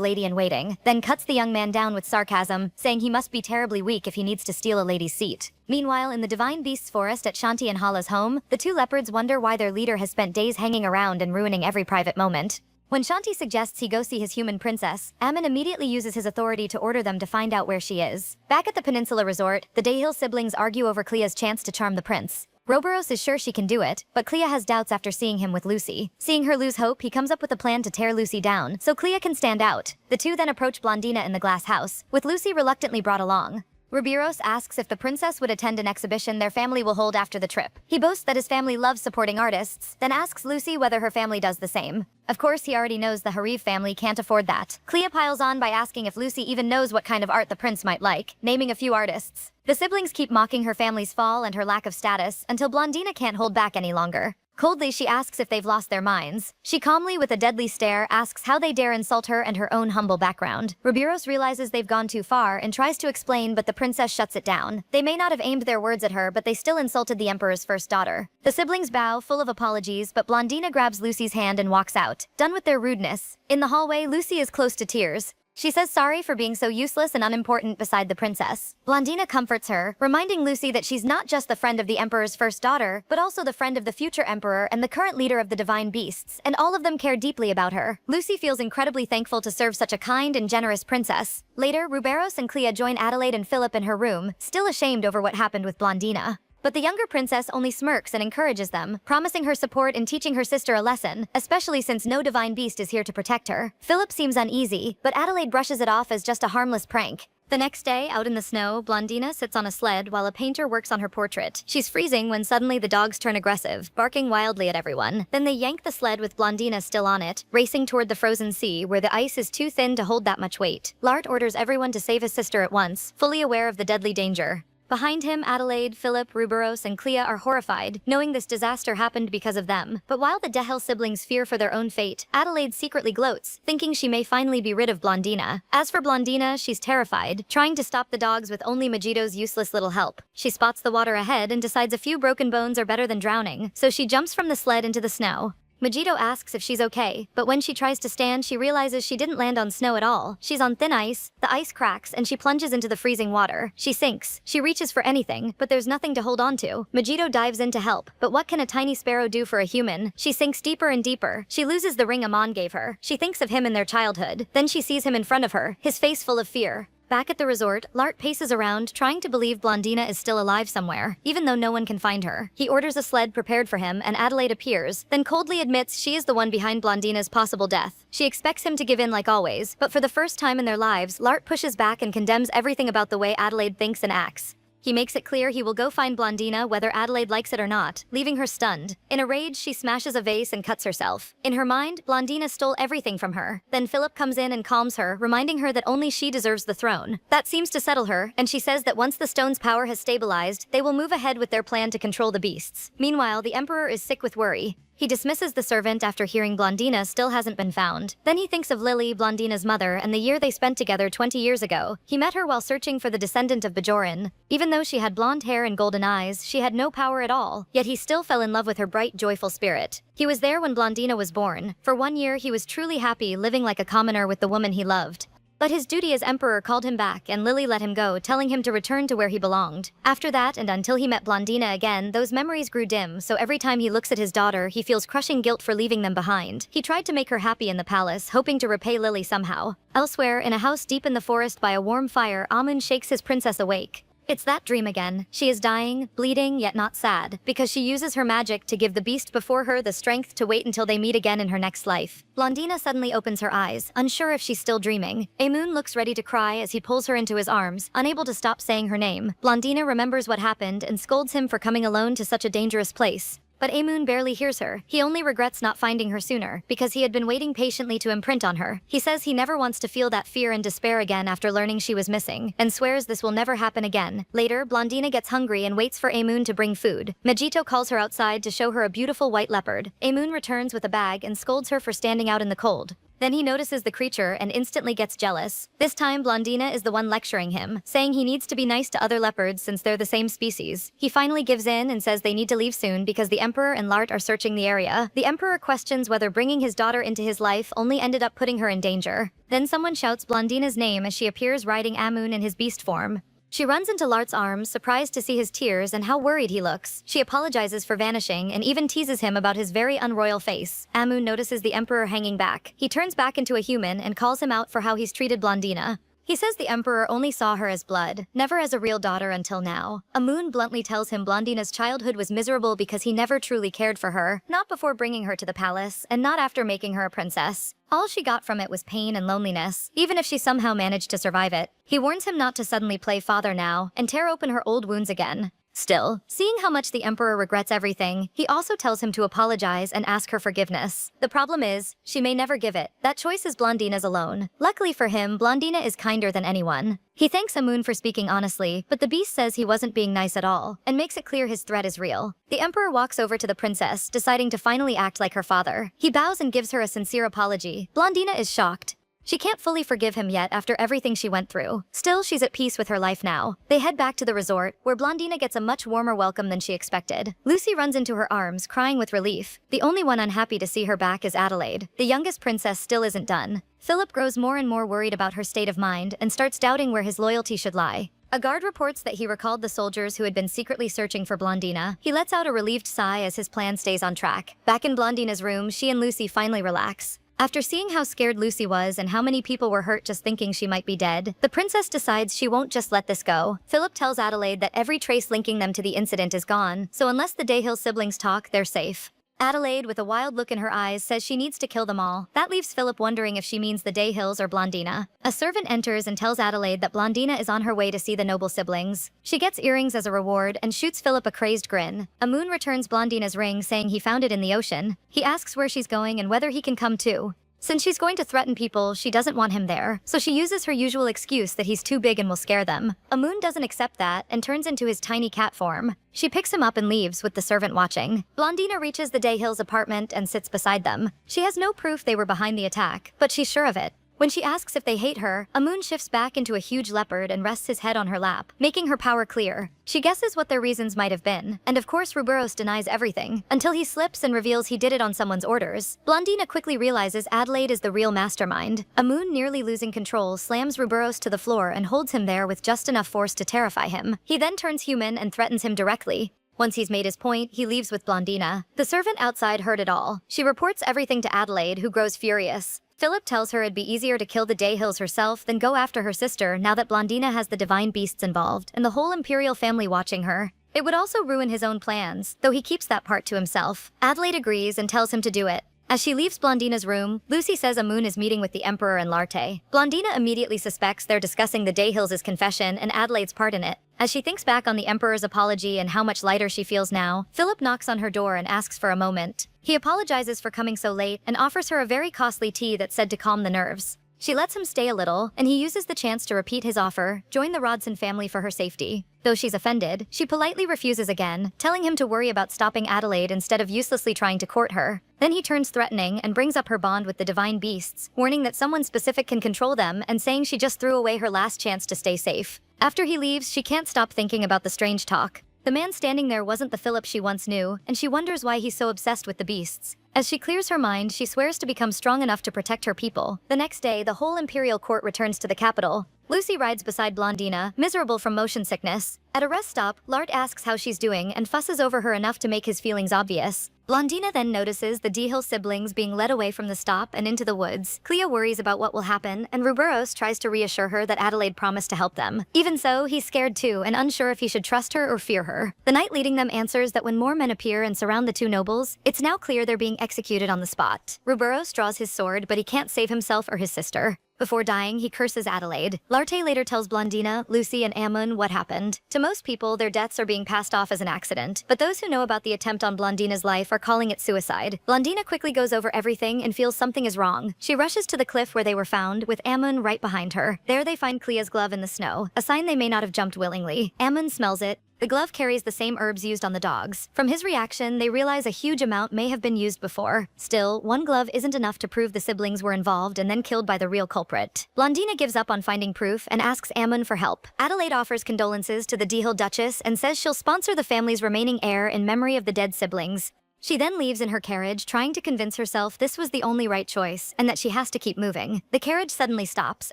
lady-in-waiting, then cuts the young man down with sarcasm, saying he must be terribly weak if he needs to steal a lady's seat. Meanwhile, in the Divine Beasts forest at Shanti and Hala's home, the two leopards wonder why their leader has spent days hanging around and ruining every private moment. When Shanti suggests he go see his human princess, Ammon immediately uses his authority to order them to find out where she is. Back at the Peninsula Resort, the Dayhill siblings argue over Clea's chance to charm the prince. Roberos is sure she can do it, but Clea has doubts after seeing him with Lucy. Seeing her lose hope, he comes up with a plan to tear Lucy down, so Clea can stand out. The two then approach Blondina in the glass house, with Lucy reluctantly brought along. Ruberos asks if the princess would attend an exhibition their family will hold after the trip. He boasts that his family loves supporting artists, then asks Lucy whether her family does the same. Of course, he already knows the Harif family can't afford that. Clea piles on by asking if Lucy even knows what kind of art the prince might like, naming a few artists. The siblings keep mocking her family's fall and her lack of status until Blondina can't hold back any longer. Coldly, she asks if they've lost their minds. She calmly, with a deadly stare, asks how they dare insult her and her own humble background. Ruberos realizes they've gone too far and tries to explain, but the princess shuts it down. They may not have aimed their words at her, but they still insulted the emperor's first daughter. The siblings bow, full of apologies, but Blondina grabs Lucy's hand and walks out, done with their rudeness. In the hallway, Lucy is close to tears. She says sorry for being so useless and unimportant beside the princess. Blondina comforts her, reminding Lucy that she's not just the friend of the emperor's first daughter, but also the friend of the future emperor and the current leader of the divine beasts, and all of them care deeply about her. Lucy feels incredibly thankful to serve such a kind and generous princess. Later, Ruberos and Clea join Adelaide and Philip in her room, still ashamed over what happened with Blondina. But the younger princess only smirks and encourages them, promising her support in teaching her sister a lesson, especially since no divine beast is here to protect her. Philip seems uneasy, but Adelaide brushes it off as just a harmless prank. The next day, out in the snow, Blondina sits on a sled while a painter works on her portrait. She's freezing when suddenly the dogs turn aggressive, barking wildly at everyone. Then they yank the sled with Blondina still on it, racing toward the frozen sea where the ice is too thin to hold that much weight. Lart orders everyone to save his sister at once, fully aware of the deadly danger. Behind him, Adelaide, Philip, Ruberos, and Clea are horrified, knowing this disaster happened because of them. But while the Dayhill siblings fear for their own fate, Adelaide secretly gloats, thinking she may finally be rid of Blondina. As for Blondina, she's terrified, trying to stop the dogs with only Megito's useless little help. She spots the water ahead and decides a few broken bones are better than drowning, so she jumps from the sled into the snow. Megito asks if she's okay, but when she tries to stand, she realizes she didn't land on snow at all. She's on thin ice, the ice cracks, and she plunges into the freezing water. She sinks. She reaches for anything, but there's nothing to hold on to. Megito dives in to help, but what can a tiny sparrow do for a human? She sinks deeper and deeper. She loses the ring Amon gave her. She thinks of him in their childhood. Then she sees him in front of her, his face full of fear. Back at the resort, Lart paces around, trying to believe Blondina is still alive somewhere, even though no one can find her. He orders a sled prepared for him, and Adelaide appears, then coldly admits she is the one behind Blondina's possible death. She expects him to give in like always, but for the first time in their lives, Lart pushes back and condemns everything about the way Adelaide thinks and acts. He makes it clear he will go find Blondina whether Adelaide likes it or not, leaving her stunned. In a rage, she smashes a vase and cuts herself. In her mind, Blondina stole everything from her. Then Philip comes in and calms her, reminding her that only she deserves the throne. That seems to settle her, and she says that once the stone's power has stabilized, they will move ahead with their plan to control the beasts. Meanwhile, the emperor is sick with worry. He dismisses the servant after hearing Blondina still hasn't been found. Then he thinks of Lily, Blondina's mother, and the year they spent together 20 years ago. He met her while searching for the descendant of Bajoran. Even though she had blonde hair and golden eyes, she had no power at all. Yet he still fell in love with her bright, joyful spirit. He was there when Blondina was born. For 1 year, he was truly happy, living like a commoner with the woman he loved. But his duty as emperor called him back, and Lily let him go, telling him to return to where he belonged. After that, and until he met Blondina again, those memories grew dim, so every time he looks at his daughter, he feels crushing guilt for leaving them behind. He tried to make her happy in the palace, hoping to repay Lily somehow. Elsewhere, in a house deep in the forest by a warm fire, Amun shakes his princess awake. It's that dream again. She is dying, bleeding, yet not sad, because she uses her magic to give the beast before her the strength to wait until they meet again in her next life. Blondina suddenly opens her eyes, unsure if she's still dreaming. Amun looks ready to cry as he pulls her into his arms, unable to stop saying her name. Blondina remembers what happened and scolds him for coming alone to such a dangerous place. But Amun barely hears her. He only regrets not finding her sooner, because he had been waiting patiently to imprint on her. He says he never wants to feel that fear and despair again after learning she was missing, and swears this will never happen again. Later, Blondina gets hungry and waits for Amun to bring food. Majito calls her outside to show her a beautiful white leopard. Amun returns with a bag and scolds her for standing out in the cold. Then he notices the creature and instantly gets jealous. This time, Blondina is the one lecturing him, saying he needs to be nice to other leopards since they're the same species. He finally gives in and says they need to leave soon because the Emperor and Lart are searching the area. The Emperor questions whether bringing his daughter into his life only ended up putting her in danger. Then someone shouts Blondina's name as she appears riding Amun in his beast form. She runs into Lart's arms, surprised to see his tears and how worried he looks. She apologizes for vanishing and even teases him about his very unroyal face. Amun notices the Emperor hanging back. He turns back into a human and calls him out for how he's treated Blondina. He says the Emperor only saw her as blood, never as a real daughter until now. Amun bluntly tells him Blondina's childhood was miserable because he never truly cared for her, not before bringing her to the palace, and not after making her a princess. All she got from it was pain and loneliness, even if she somehow managed to survive it. He warns him not to suddenly play father now, and tear open her old wounds again. Still, seeing how much the Emperor regrets everything, he also tells him to apologize and ask her forgiveness. The problem is, she may never give it. That choice is Blondina's alone. Luckily for him, Blondina is kinder than anyone. He thanks Amun for speaking honestly, but the beast says he wasn't being nice at all, and makes it clear his threat is real. The Emperor walks over to the princess, deciding to finally act like her father. He bows and gives her a sincere apology. Blondina is shocked. She can't fully forgive him yet after everything she went through. Still, she's at peace with her life now. They head back to the resort, where Blondina gets a much warmer welcome than she expected. Lucy runs into her arms, crying with relief. The only one unhappy to see her back is Adelaide. The youngest princess still isn't done. Philip grows more and more worried about her state of mind and starts doubting where his loyalty should lie. A guard reports that he recalled the soldiers who had been secretly searching for Blondina. He lets out a relieved sigh as his plan stays on track. Back in Blondina's room, she and Lucy finally relax. After seeing how scared Lucy was and how many people were hurt just thinking she might be dead, the princess decides she won't just let this go. Philip tells Adelaide that every trace linking them to the incident is gone, so unless the Dayhill siblings talk, they're safe. Adelaide, with a wild look in her eyes, says she needs to kill them all. That leaves Philip wondering if she means the Dayhills or Blondina. A servant enters and tells Adelaide that Blondina is on her way to see the noble siblings. She gets earrings as a reward and shoots Philip a crazed grin. Amun returns Blondina's ring, saying he found it in the ocean. He asks where she's going and whether he can come too. Since she's going to threaten people, she doesn't want him there, so she uses her usual excuse that he's too big and will scare them. Amun doesn't accept that and turns into his tiny cat form. She picks him up and leaves with the servant watching. Blondina reaches the Dayhill's apartment and sits beside them. She has no proof they were behind the attack, but she's sure of it. When she asks if they hate her, Amun shifts back into a huge leopard and rests his head on her lap, making her power clear. She guesses what their reasons might have been, and of course Ruberos denies everything, until he slips and reveals he did it on someone's orders. Blondina quickly realizes Adelaide is the real mastermind. Amun, nearly losing control, slams Ruberos to the floor and holds him there with just enough force to terrify him. He then turns human and threatens him directly. Once he's made his point, he leaves with Blondina. The servant outside heard it all. She reports everything to Adelaide, who grows furious. Philip tells her it'd be easier to kill the Dayhills herself than go after her sister now that Blondina has the divine beasts involved and the whole imperial family watching her. It would also ruin his own plans, though he keeps that part to himself. Adelaide agrees and tells him to do it. As she leaves Blondina's room, Lucy says Amun is meeting with the Emperor and Larte. Blondina immediately suspects they're discussing the Dayhills' confession and Adelaide's part in it. As she thinks back on the Emperor's apology and how much lighter she feels now, Philip knocks on her door and asks for a moment. He apologizes for coming so late and offers her a very costly tea that's said to calm the nerves. She lets him stay a little, and he uses the chance to repeat his offer, join the Rodson family for her safety. Though she's offended, she politely refuses again, telling him to worry about stopping Adelaide instead of uselessly trying to court her. Then he turns threatening and brings up her bond with the divine beasts, warning that someone specific can control them and saying she just threw away her last chance to stay safe. After he leaves, she can't stop thinking about the strange talk. The man standing there wasn't the Philip she once knew, and she wonders why he's so obsessed with the beasts. As she clears her mind, she swears to become strong enough to protect her people. The next day, the whole imperial court returns to the capital. Lucy rides beside Blondina, miserable from motion sickness. At a rest stop, Lart asks how she's doing and fusses over her enough to make his feelings obvious. Blondina then notices the Dihil siblings being led away from the stop and into the woods. Cleo worries about what will happen, and Ruberos tries to reassure her that Adelaide promised to help them. Even so, he's scared too and unsure if he should trust her or fear her. The knight leading them answers that when more men appear and surround the two nobles, it's now clear they're being executed on the spot. Ruberos draws his sword, but he can't save himself or his sister. Before dying, he curses Adelaide. Larte later tells Blondina, Lucy, and Amun what happened. To most people, their deaths are being passed off as an accident, but those who know about the attempt on Blondina's life are calling it suicide. Blondina quickly goes over everything and feels something is wrong. She rushes to the cliff where they were found, with Amun right behind her. There they find Clea's glove in the snow, a sign they may not have jumped willingly. Amun smells it. The glove carries the same herbs used on the dogs. From his reaction, they realize a huge amount may have been used before. Still, one glove isn't enough to prove the siblings were involved and then killed by the real culprit. Blondina gives up on finding proof and asks Amun for help. Adelaide offers condolences to the Dihil Duchess and says she'll sponsor the family's remaining heir in memory of the dead siblings. She then leaves in her carriage, trying to convince herself this was the only right choice and that she has to keep moving. The carriage suddenly stops,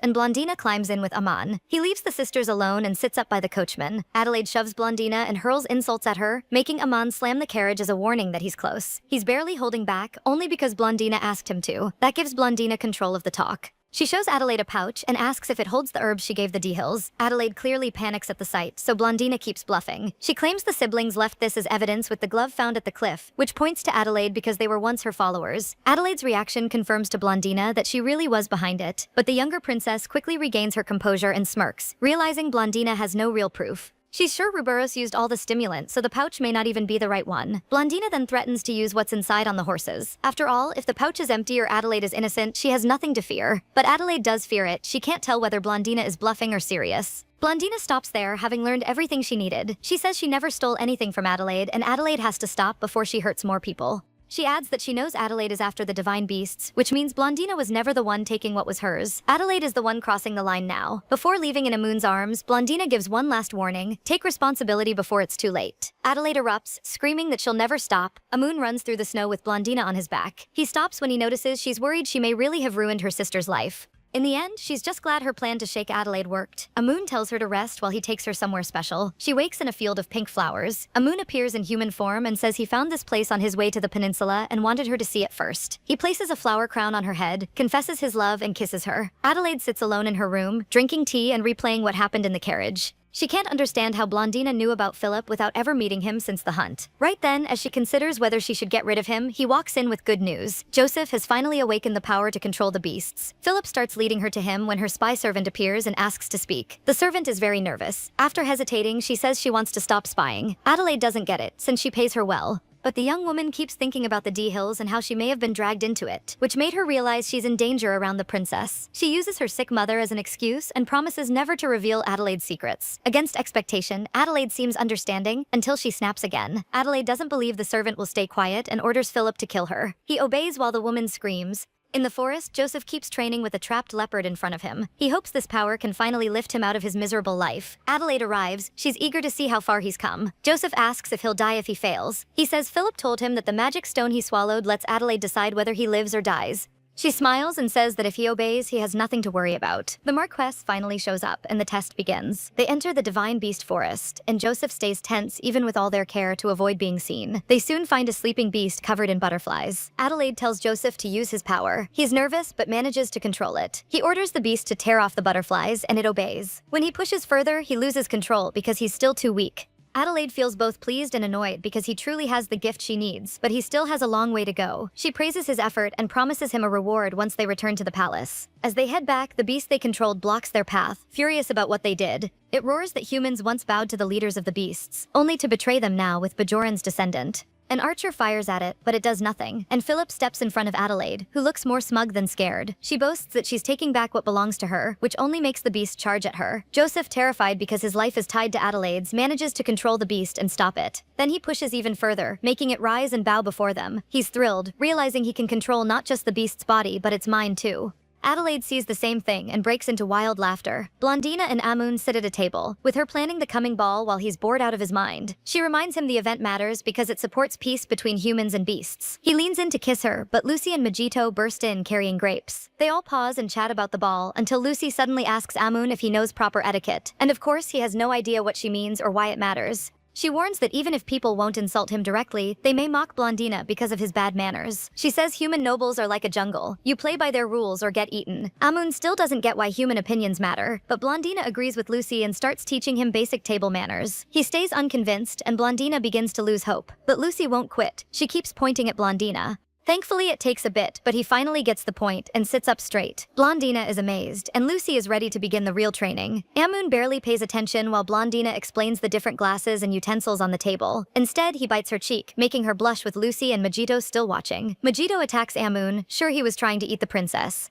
and Blondina climbs in with Aman. He leaves the sisters alone and sits up by the coachman. Adelaide shoves Blondina and hurls insults at her, making Aman slam the carriage as a warning that he's close. He's barely holding back, only because Blondina asked him to. That gives Blondina control of the talk. She shows Adelaide a pouch and asks if it holds the herbs she gave the Dihils. Adelaide clearly panics at the sight, so Blondina keeps bluffing. She claims the siblings left this as evidence with the glove found at the cliff, which points to Adelaide because they were once her followers. Adelaide's reaction confirms to Blondina that she really was behind it, but the younger princess quickly regains her composure and smirks, realizing Blondina has no real proof. She's sure Ruberos used all the stimulant, so the pouch may not even be the right one. Blondina then threatens to use what's inside on the horses. After all, if the pouch is empty or Adelaide is innocent, she has nothing to fear. But Adelaide does fear it. She can't tell whether Blondina is bluffing or serious. Blondina stops there, having learned everything she needed. She says she never stole anything from Adelaide, and Adelaide has to stop before she hurts more people. She adds that she knows Adelaide is after the divine beasts, which means Blondina was never the one taking what was hers. Adelaide is the one crossing the line now. Before leaving in Amun's arms, Blondina gives one last warning: take responsibility before it's too late. Adelaide erupts, screaming that she'll never stop. Amun runs through the snow with Blondina on his back. He stops when he notices she's worried she may really have ruined her sister's life. In the end, she's just glad her plan to shake Adelaide worked. Amun tells her to rest while he takes her somewhere special. She wakes in a field of pink flowers. Amun appears in human form and says he found this place on his way to the peninsula and wanted her to see it first. He places a flower crown on her head, confesses his love, and kisses her. Adelaide sits alone in her room, drinking tea and replaying what happened in the carriage. She can't understand how Blondina knew about Philip without ever meeting him since the hunt. Right then, as she considers whether she should get rid of him, he walks in with good news. Joseph has finally awakened the power to control the beasts. Philip starts leading her to him when her spy servant appears and asks to speak. The servant is very nervous. After hesitating, she says she wants to stop spying. Adelaide doesn't get it, since she pays her well. But the young woman keeps thinking about the Dihils and how she may have been dragged into it, which made her realize she's in danger around the princess. She uses her sick mother as an excuse and promises never to reveal Adelaide's secrets. Against expectation, Adelaide seems understanding until she snaps again. Adelaide doesn't believe the servant will stay quiet and orders Philip to kill her. He obeys while the woman screams. In the forest, Joseph keeps training with a trapped leopard in front of him. He hopes this power can finally lift him out of his miserable life. Adelaide arrives. She's eager to see how far he's come. Joseph asks if he'll die if he fails. He says Philip told him that the magic stone he swallowed lets Adelaide decide whether he lives or dies. She smiles and says that if he obeys, he has nothing to worry about. The Marquess finally shows up, and the test begins. They enter the Divine Beast Forest, and Joseph stays tense even with all their care to avoid being seen. They soon find a sleeping beast covered in butterflies. Adelaide tells Joseph to use his power. He's nervous, but manages to control it. He orders the beast to tear off the butterflies, and it obeys. When he pushes further, he loses control because he's still too weak. Adelaide feels both pleased and annoyed because he truly has the gift she needs, but he still has a long way to go. She praises his effort and promises him a reward once they return to the palace. As they head back, the beast they controlled blocks their path, furious about what they did. It roars that humans once bowed to the leaders of the beasts, only to betray them now with Bajoran's descendant. An archer fires at it, but it does nothing, and Philip steps in front of Adelaide, who looks more smug than scared. She boasts that she's taking back what belongs to her, which only makes the beast charge at her. Joseph, terrified because his life is tied to Adelaide's, manages to control the beast and stop it. Then he pushes even further, making it rise and bow before them. He's thrilled, realizing he can control not just the beast's body but its mind too. Adelaide sees the same thing and breaks into wild laughter. Blondina and Amun sit at a table, with her planning the coming ball while he's bored out of his mind. She reminds him the event matters because it supports peace between humans and beasts. He leans in to kiss her, but Lucy and Majito burst in carrying grapes. They all pause and chat about the ball until Lucy suddenly asks Amun if he knows proper etiquette, and of course he has no idea what she means or why it matters. She warns that even if people won't insult him directly, they may mock Blondina because of his bad manners. She says human nobles are like a jungle. You play by their rules or get eaten. Amun still doesn't get why human opinions matter, but Blondina agrees with Lucy and starts teaching him basic table manners. He stays unconvinced, and Blondina begins to lose hope. But Lucy won't quit. She keeps pointing at Blondina. Thankfully, it takes a bit, but he finally gets the point and sits up straight. Blondina is amazed, and Lucy is ready to begin the real training. Amun barely pays attention while Blondina explains the different glasses and utensils on the table. Instead, he bites her cheek, making her blush with Lucy and Majito still watching. Majito attacks Amun, sure he was trying to eat the princess.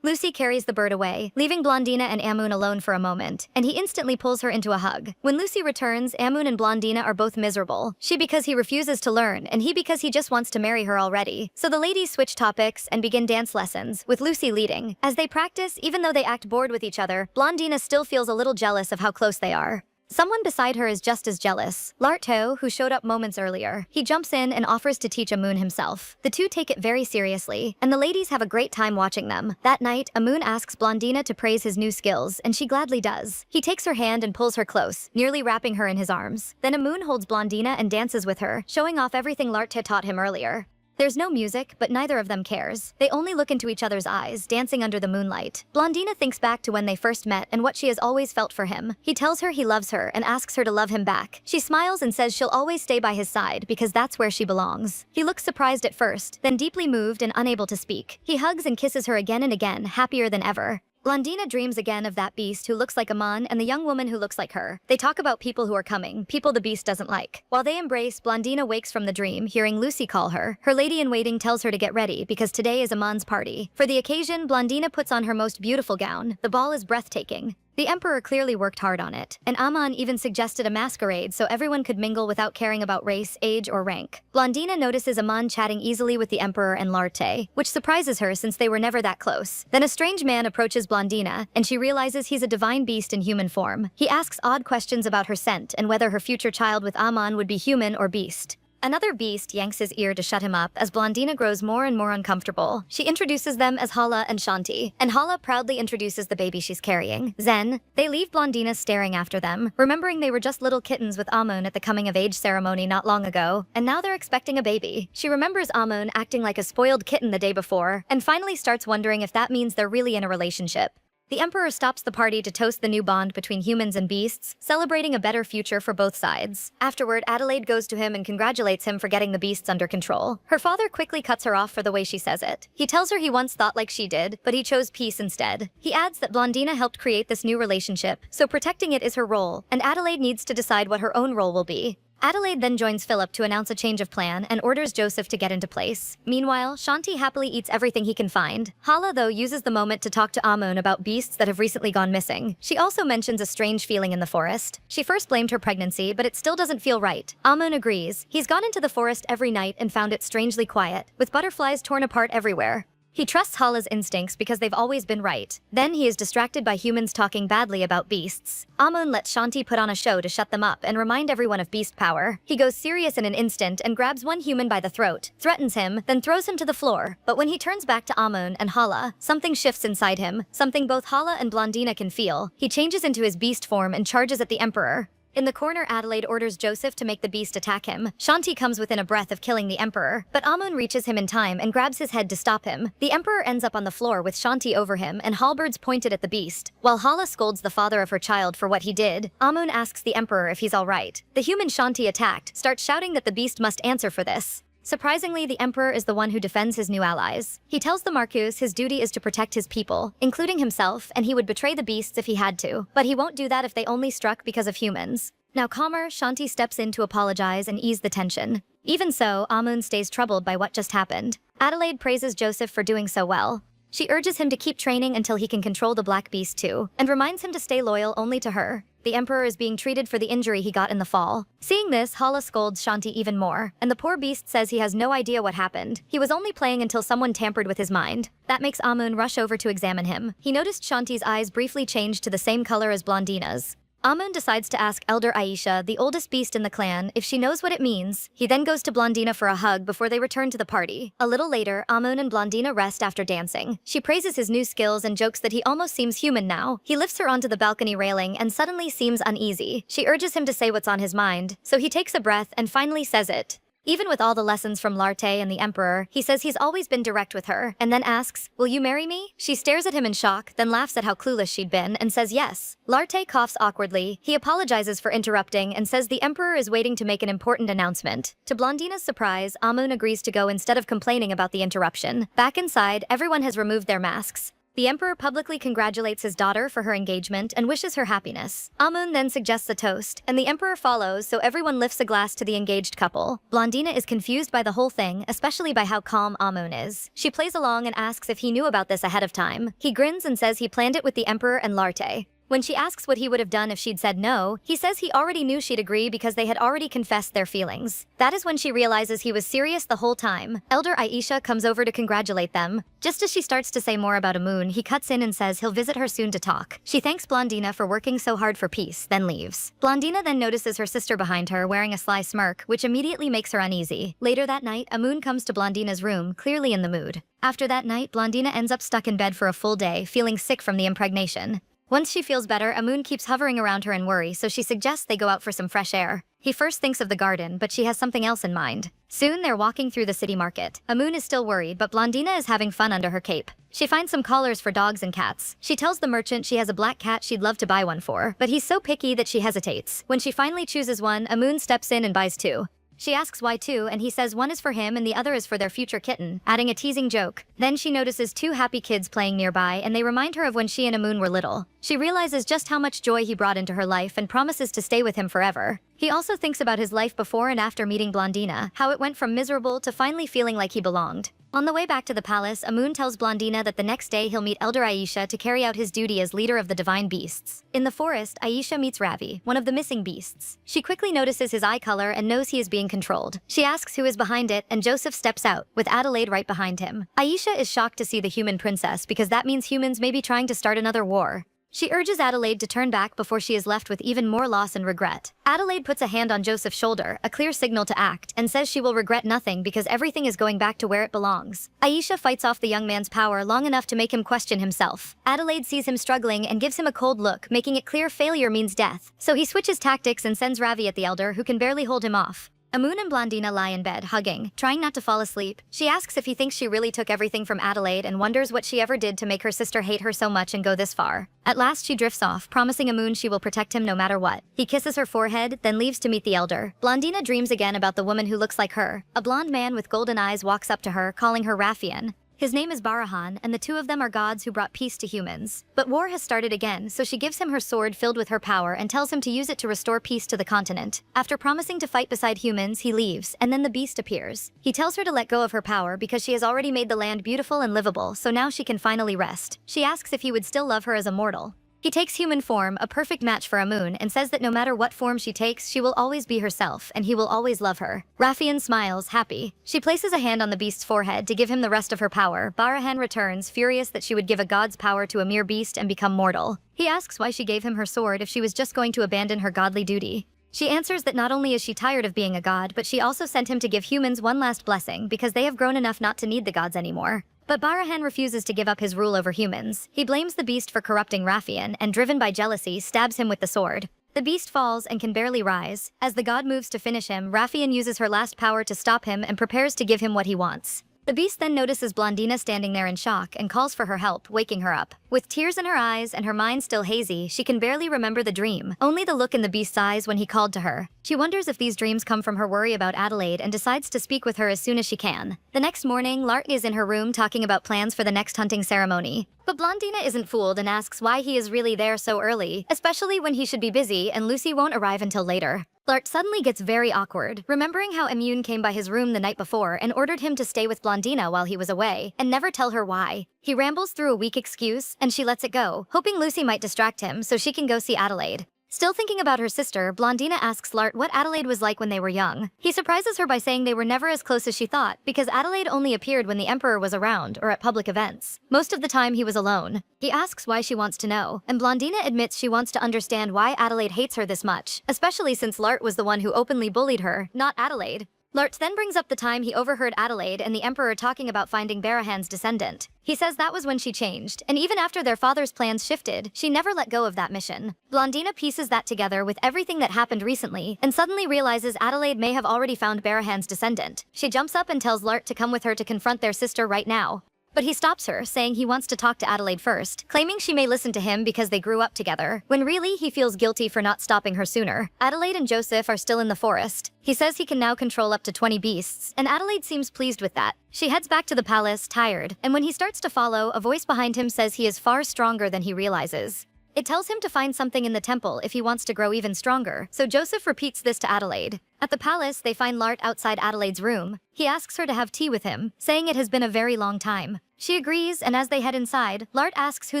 Lucy carries the bird away, leaving Blondina and Amun alone for a moment, and he instantly pulls her into a hug. When Lucy returns, Amun and Blondina are both miserable. She because he refuses to learn, and he because he just wants to marry her already. So the ladies switch topics and begin dance lessons, with Lucy leading. As they practice, even though they act bored with each other, Blondina still feels a little jealous of how close they are. Someone beside her is just as jealous. Larto, who showed up moments earlier. He jumps in and offers to teach Amun himself. The two take it very seriously, and the ladies have a great time watching them. That night, Amun asks Blondina to praise his new skills, and she gladly does. He takes her hand and pulls her close, nearly wrapping her in his arms. Then Amun holds Blondina and dances with her, showing off everything Larto taught him earlier. There's no music, but neither of them cares. They only look into each other's eyes, dancing under the moonlight. Blondina thinks back to when they first met and what she has always felt for him. He tells her he loves her and asks her to love him back. She smiles and says she'll always stay by his side because that's where she belongs. He looks surprised at first, then deeply moved and unable to speak. He hugs and kisses her again and again, happier than ever. Blondina dreams again of that beast who looks like Aman and the young woman who looks like her. They talk about people who are coming, people the beast doesn't like. While they embrace, Blondina wakes from the dream, hearing Lucy call her. Her lady-in-waiting tells her to get ready because today is Aman's party. For the occasion, Blondina puts on her most beautiful gown. The ball is breathtaking. The emperor clearly worked hard on it, and Aman even suggested a masquerade so everyone could mingle without caring about race, age, or rank. Blondina notices Aman chatting easily with the emperor and Larte, which surprises her since they were never that close. Then a strange man approaches Blondina, and she realizes he's a divine beast in human form. He asks odd questions about her scent and whether her future child with Aman would be human or beast. Another beast yanks his ear to shut him up as Blondina grows more and more uncomfortable. She introduces them as Hala and Shanti, and Hala proudly introduces the baby she's carrying, Zen. They leave Blondina staring after them, remembering they were just little kittens with Amun at the coming-of-age ceremony not long ago, and now they're expecting a baby. She remembers Amun acting like a spoiled kitten the day before, and finally starts wondering if that means they're really in a relationship. The emperor stops the party to toast the new bond between humans and beasts, celebrating a better future for both sides. Afterward, Adelaide goes to him and congratulates him for getting the beasts under control. Her father quickly cuts her off for the way she says it. He tells her he once thought like she did, but he chose peace instead. He adds that Blondina helped create this new relationship, so protecting it is her role, and Adelaide needs to decide what her own role will be. Adelaide then joins Philip to announce a change of plan and orders Joseph to get into place. Meanwhile, Shanti happily eats everything he can find. Hala, though, uses the moment to talk to Amun about beasts that have recently gone missing. She also mentions a strange feeling in the forest. She first blamed her pregnancy, but it still doesn't feel right. Amun agrees. He's gone into the forest every night and found it strangely quiet, with butterflies torn apart everywhere. He trusts Hala's instincts because they've always been right. Then he is distracted by humans talking badly about beasts. Amun lets Shanti put on a show to shut them up and remind everyone of beast power. He goes serious in an instant and grabs one human by the throat, threatens him, then throws him to the floor. But when he turns back to Amun and Hala, something shifts inside him, something both Hala and Blondina can feel. He changes into his beast form and charges at the emperor. In the corner, Adelaide orders Joseph to make the beast attack him. Shanti comes within a breath of killing the emperor, but Amun reaches him in time and grabs his head to stop him. The emperor ends up on the floor with Shanti over him and halberds pointed at the beast. While Hala scolds the father of her child for what he did, Amun asks the emperor if he's alright. The human Shanti attacked starts shouting that the beast must answer for this. Surprisingly, the emperor is the one who defends his new allies. He tells the Marquis his duty is to protect his people, including himself, and he would betray the beasts if he had to. But he won't do that if they only struck because of humans. Now calmer, Shanti steps in to apologize and ease the tension. Even so, Amun stays troubled by what just happened. Adelaide praises Joseph for doing so well. She urges him to keep training until he can control the Black Beast too, and reminds him to stay loyal only to her. The emperor is being treated for the injury he got in the fall. Seeing this, Hala scolds Shanti even more, and the poor beast says he has no idea what happened. He was only playing until someone tampered with his mind. That makes Amun rush over to examine him. He noticed Shanti's eyes briefly change to the same color as Blondina's. Amun decides to ask Elder Aisha, the oldest beast in the clan, if she knows what it means. He then goes to Blondina for a hug before they return to the party. A little later, Amun and Blondina rest after dancing. She praises his new skills and jokes that he almost seems human now. He lifts her onto the balcony railing and suddenly seems uneasy. She urges him to say what's on his mind, so he takes a breath and finally says it. Even with all the lessons from Larte and the Emperor, he says he's always been direct with her, and then asks, "Will you marry me?" She stares at him in shock, then laughs at how clueless she'd been, and says yes. Larte coughs awkwardly. He apologizes for interrupting and says the Emperor is waiting to make an important announcement. To Blondina's surprise, Amun agrees to go instead of complaining about the interruption. Back inside, everyone has removed their masks. The Emperor publicly congratulates his daughter for her engagement and wishes her happiness. Amun then suggests a toast, and the Emperor follows, so everyone lifts a glass to the engaged couple. Blondina is confused by the whole thing, especially by how calm Amun is. She plays along and asks if he knew about this ahead of time. He grins and says he planned it with the Emperor and Larte. When she asks what he would have done if she'd said no, he says he already knew she'd agree because they had already confessed their feelings. That is when she realizes he was serious the whole time. Elder Aisha comes over to congratulate them. Just as she starts to say more about Amun, he cuts in and says he'll visit her soon to talk. She thanks Blondina for working so hard for peace, then leaves. Blondina then notices her sister behind her wearing a sly smirk, which immediately makes her uneasy. Later that night, Amun comes to Blondina's room, clearly in the mood. After that night, Blondina ends up stuck in bed for a full day, feeling sick from the impregnation. Once she feels better, Amun keeps hovering around her in worry, so she suggests they go out for some fresh air. He first thinks of the garden, but she has something else in mind. Soon, they're walking through the city market. Amun is still worried, but Blondina is having fun under her cape. She finds some collars for dogs and cats. She tells the merchant she has a black cat she'd love to buy one for, but he's so picky that she hesitates. When she finally chooses one, Amun steps in and buys two. She asks why two, and he says one is for him and the other is for their future kitten, adding a teasing joke. Then she notices two happy kids playing nearby, and they remind her of when she and Amun were little. She realizes just how much joy he brought into her life and promises to stay with him forever. He also thinks about his life before and after meeting Blondina, how it went from miserable to finally feeling like he belonged. On the way back to the palace, Amun tells Blondina that the next day he'll meet Elder Aisha to carry out his duty as leader of the divine beasts. In the forest, Aisha meets Ravi, one of the missing beasts. She quickly notices his eye color and knows he is being controlled. She asks who is behind it, and Joseph steps out, with Adelaide right behind him. Aisha is shocked to see the human princess because that means humans may be trying to start another war. She urges Adelaide to turn back before she is left with even more loss and regret. Adelaide puts a hand on Joseph's shoulder, a clear signal to act, and says she will regret nothing because everything is going back to where it belongs. Aisha fights off the young man's power long enough to make him question himself. Adelaide sees him struggling and gives him a cold look, making it clear failure means death. So he switches tactics and sends Ravi at the elder, who can barely hold him off. Amun and Blondina lie in bed, hugging, trying not to fall asleep. She asks if he thinks she really took everything from Adelaide and wonders what she ever did to make her sister hate her so much and go this far. At last she drifts off, promising Amun she will protect him no matter what. He kisses her forehead, then leaves to meet the elder. Blondina dreams again about the woman who looks like her. A blonde man with golden eyes walks up to her, calling her Raffian. His name is Barahan, and the two of them are gods who brought peace to humans. But war has started again, so she gives him her sword filled with her power and tells him to use it to restore peace to the continent. After promising to fight beside humans, he leaves, and then the beast appears. He tells her to let go of her power because she has already made the land beautiful and livable, so now she can finally rest. She asks if he would still love her as a mortal. He takes human form, a perfect match for Amun, and says that no matter what form she takes, she will always be herself, and he will always love her. Raffian smiles, happy. She places a hand on the beast's forehead to give him the rest of her power. Barahan returns, furious that she would give a god's power to a mere beast and become mortal. He asks why she gave him her sword if she was just going to abandon her godly duty. She answers that not only is she tired of being a god, but she also sent him to give humans one last blessing because they have grown enough not to need the gods anymore. But Barahan refuses to give up his rule over humans. He blames the beast for corrupting Raffian and, driven by jealousy, stabs him with the sword. The beast falls and can barely rise. As the god moves to finish him, Raffian uses her last power to stop him and prepares to give him what he wants. The beast then notices Blondina standing there in shock and calls for her help, waking her up. With tears in her eyes and her mind still hazy, she can barely remember the dream, only the look in the beast's eyes when he called to her. She wonders if these dreams come from her worry about Adelaide and decides to speak with her as soon as she can. The next morning, Lart is in her room talking about plans for the next hunting ceremony. But Blondina isn't fooled and asks why he is really there so early, especially when he should be busy and Lucy won't arrive until later. Lart suddenly gets very awkward, remembering how Immune came by his room the night before and ordered him to stay with Blondina while he was away, and never tell her why. He rambles through a weak excuse, and she lets it go, hoping Lucy might distract him so she can go see Adelaide. Still thinking about her sister, Blondina asks Lart what Adelaide was like when they were young. He surprises her by saying they were never as close as she thought, because Adelaide only appeared when the Emperor was around or at public events. Most of the time he was alone. He asks why she wants to know, and Blondina admits she wants to understand why Adelaide hates her this much, especially since Lart was the one who openly bullied her, not Adelaide. Lart then brings up the time he overheard Adelaide and the Emperor talking about finding Barahan's descendant. He says that was when she changed, and even after their father's plans shifted, she never let go of that mission. Blondina pieces that together with everything that happened recently, and suddenly realizes Adelaide may have already found Barahan's descendant. She jumps up and tells Lart to come with her to confront their sister right now. But he stops her, saying he wants to talk to Adelaide first, claiming she may listen to him because they grew up together, when really he feels guilty for not stopping her sooner. Adelaide and Joseph are still in the forest. He says he can now control up to 20 beasts, and Adelaide seems pleased with that. She heads back to the palace, tired, and when he starts to follow, a voice behind him says he is far stronger than he realizes. It tells him to find something in the temple if he wants to grow even stronger, so Joseph repeats this to Adelaide. At the palace, they find Lart outside Adelaide's room. He asks her to have tea with him, saying it has been a very long time. She agrees, and as they head inside, Lart asks who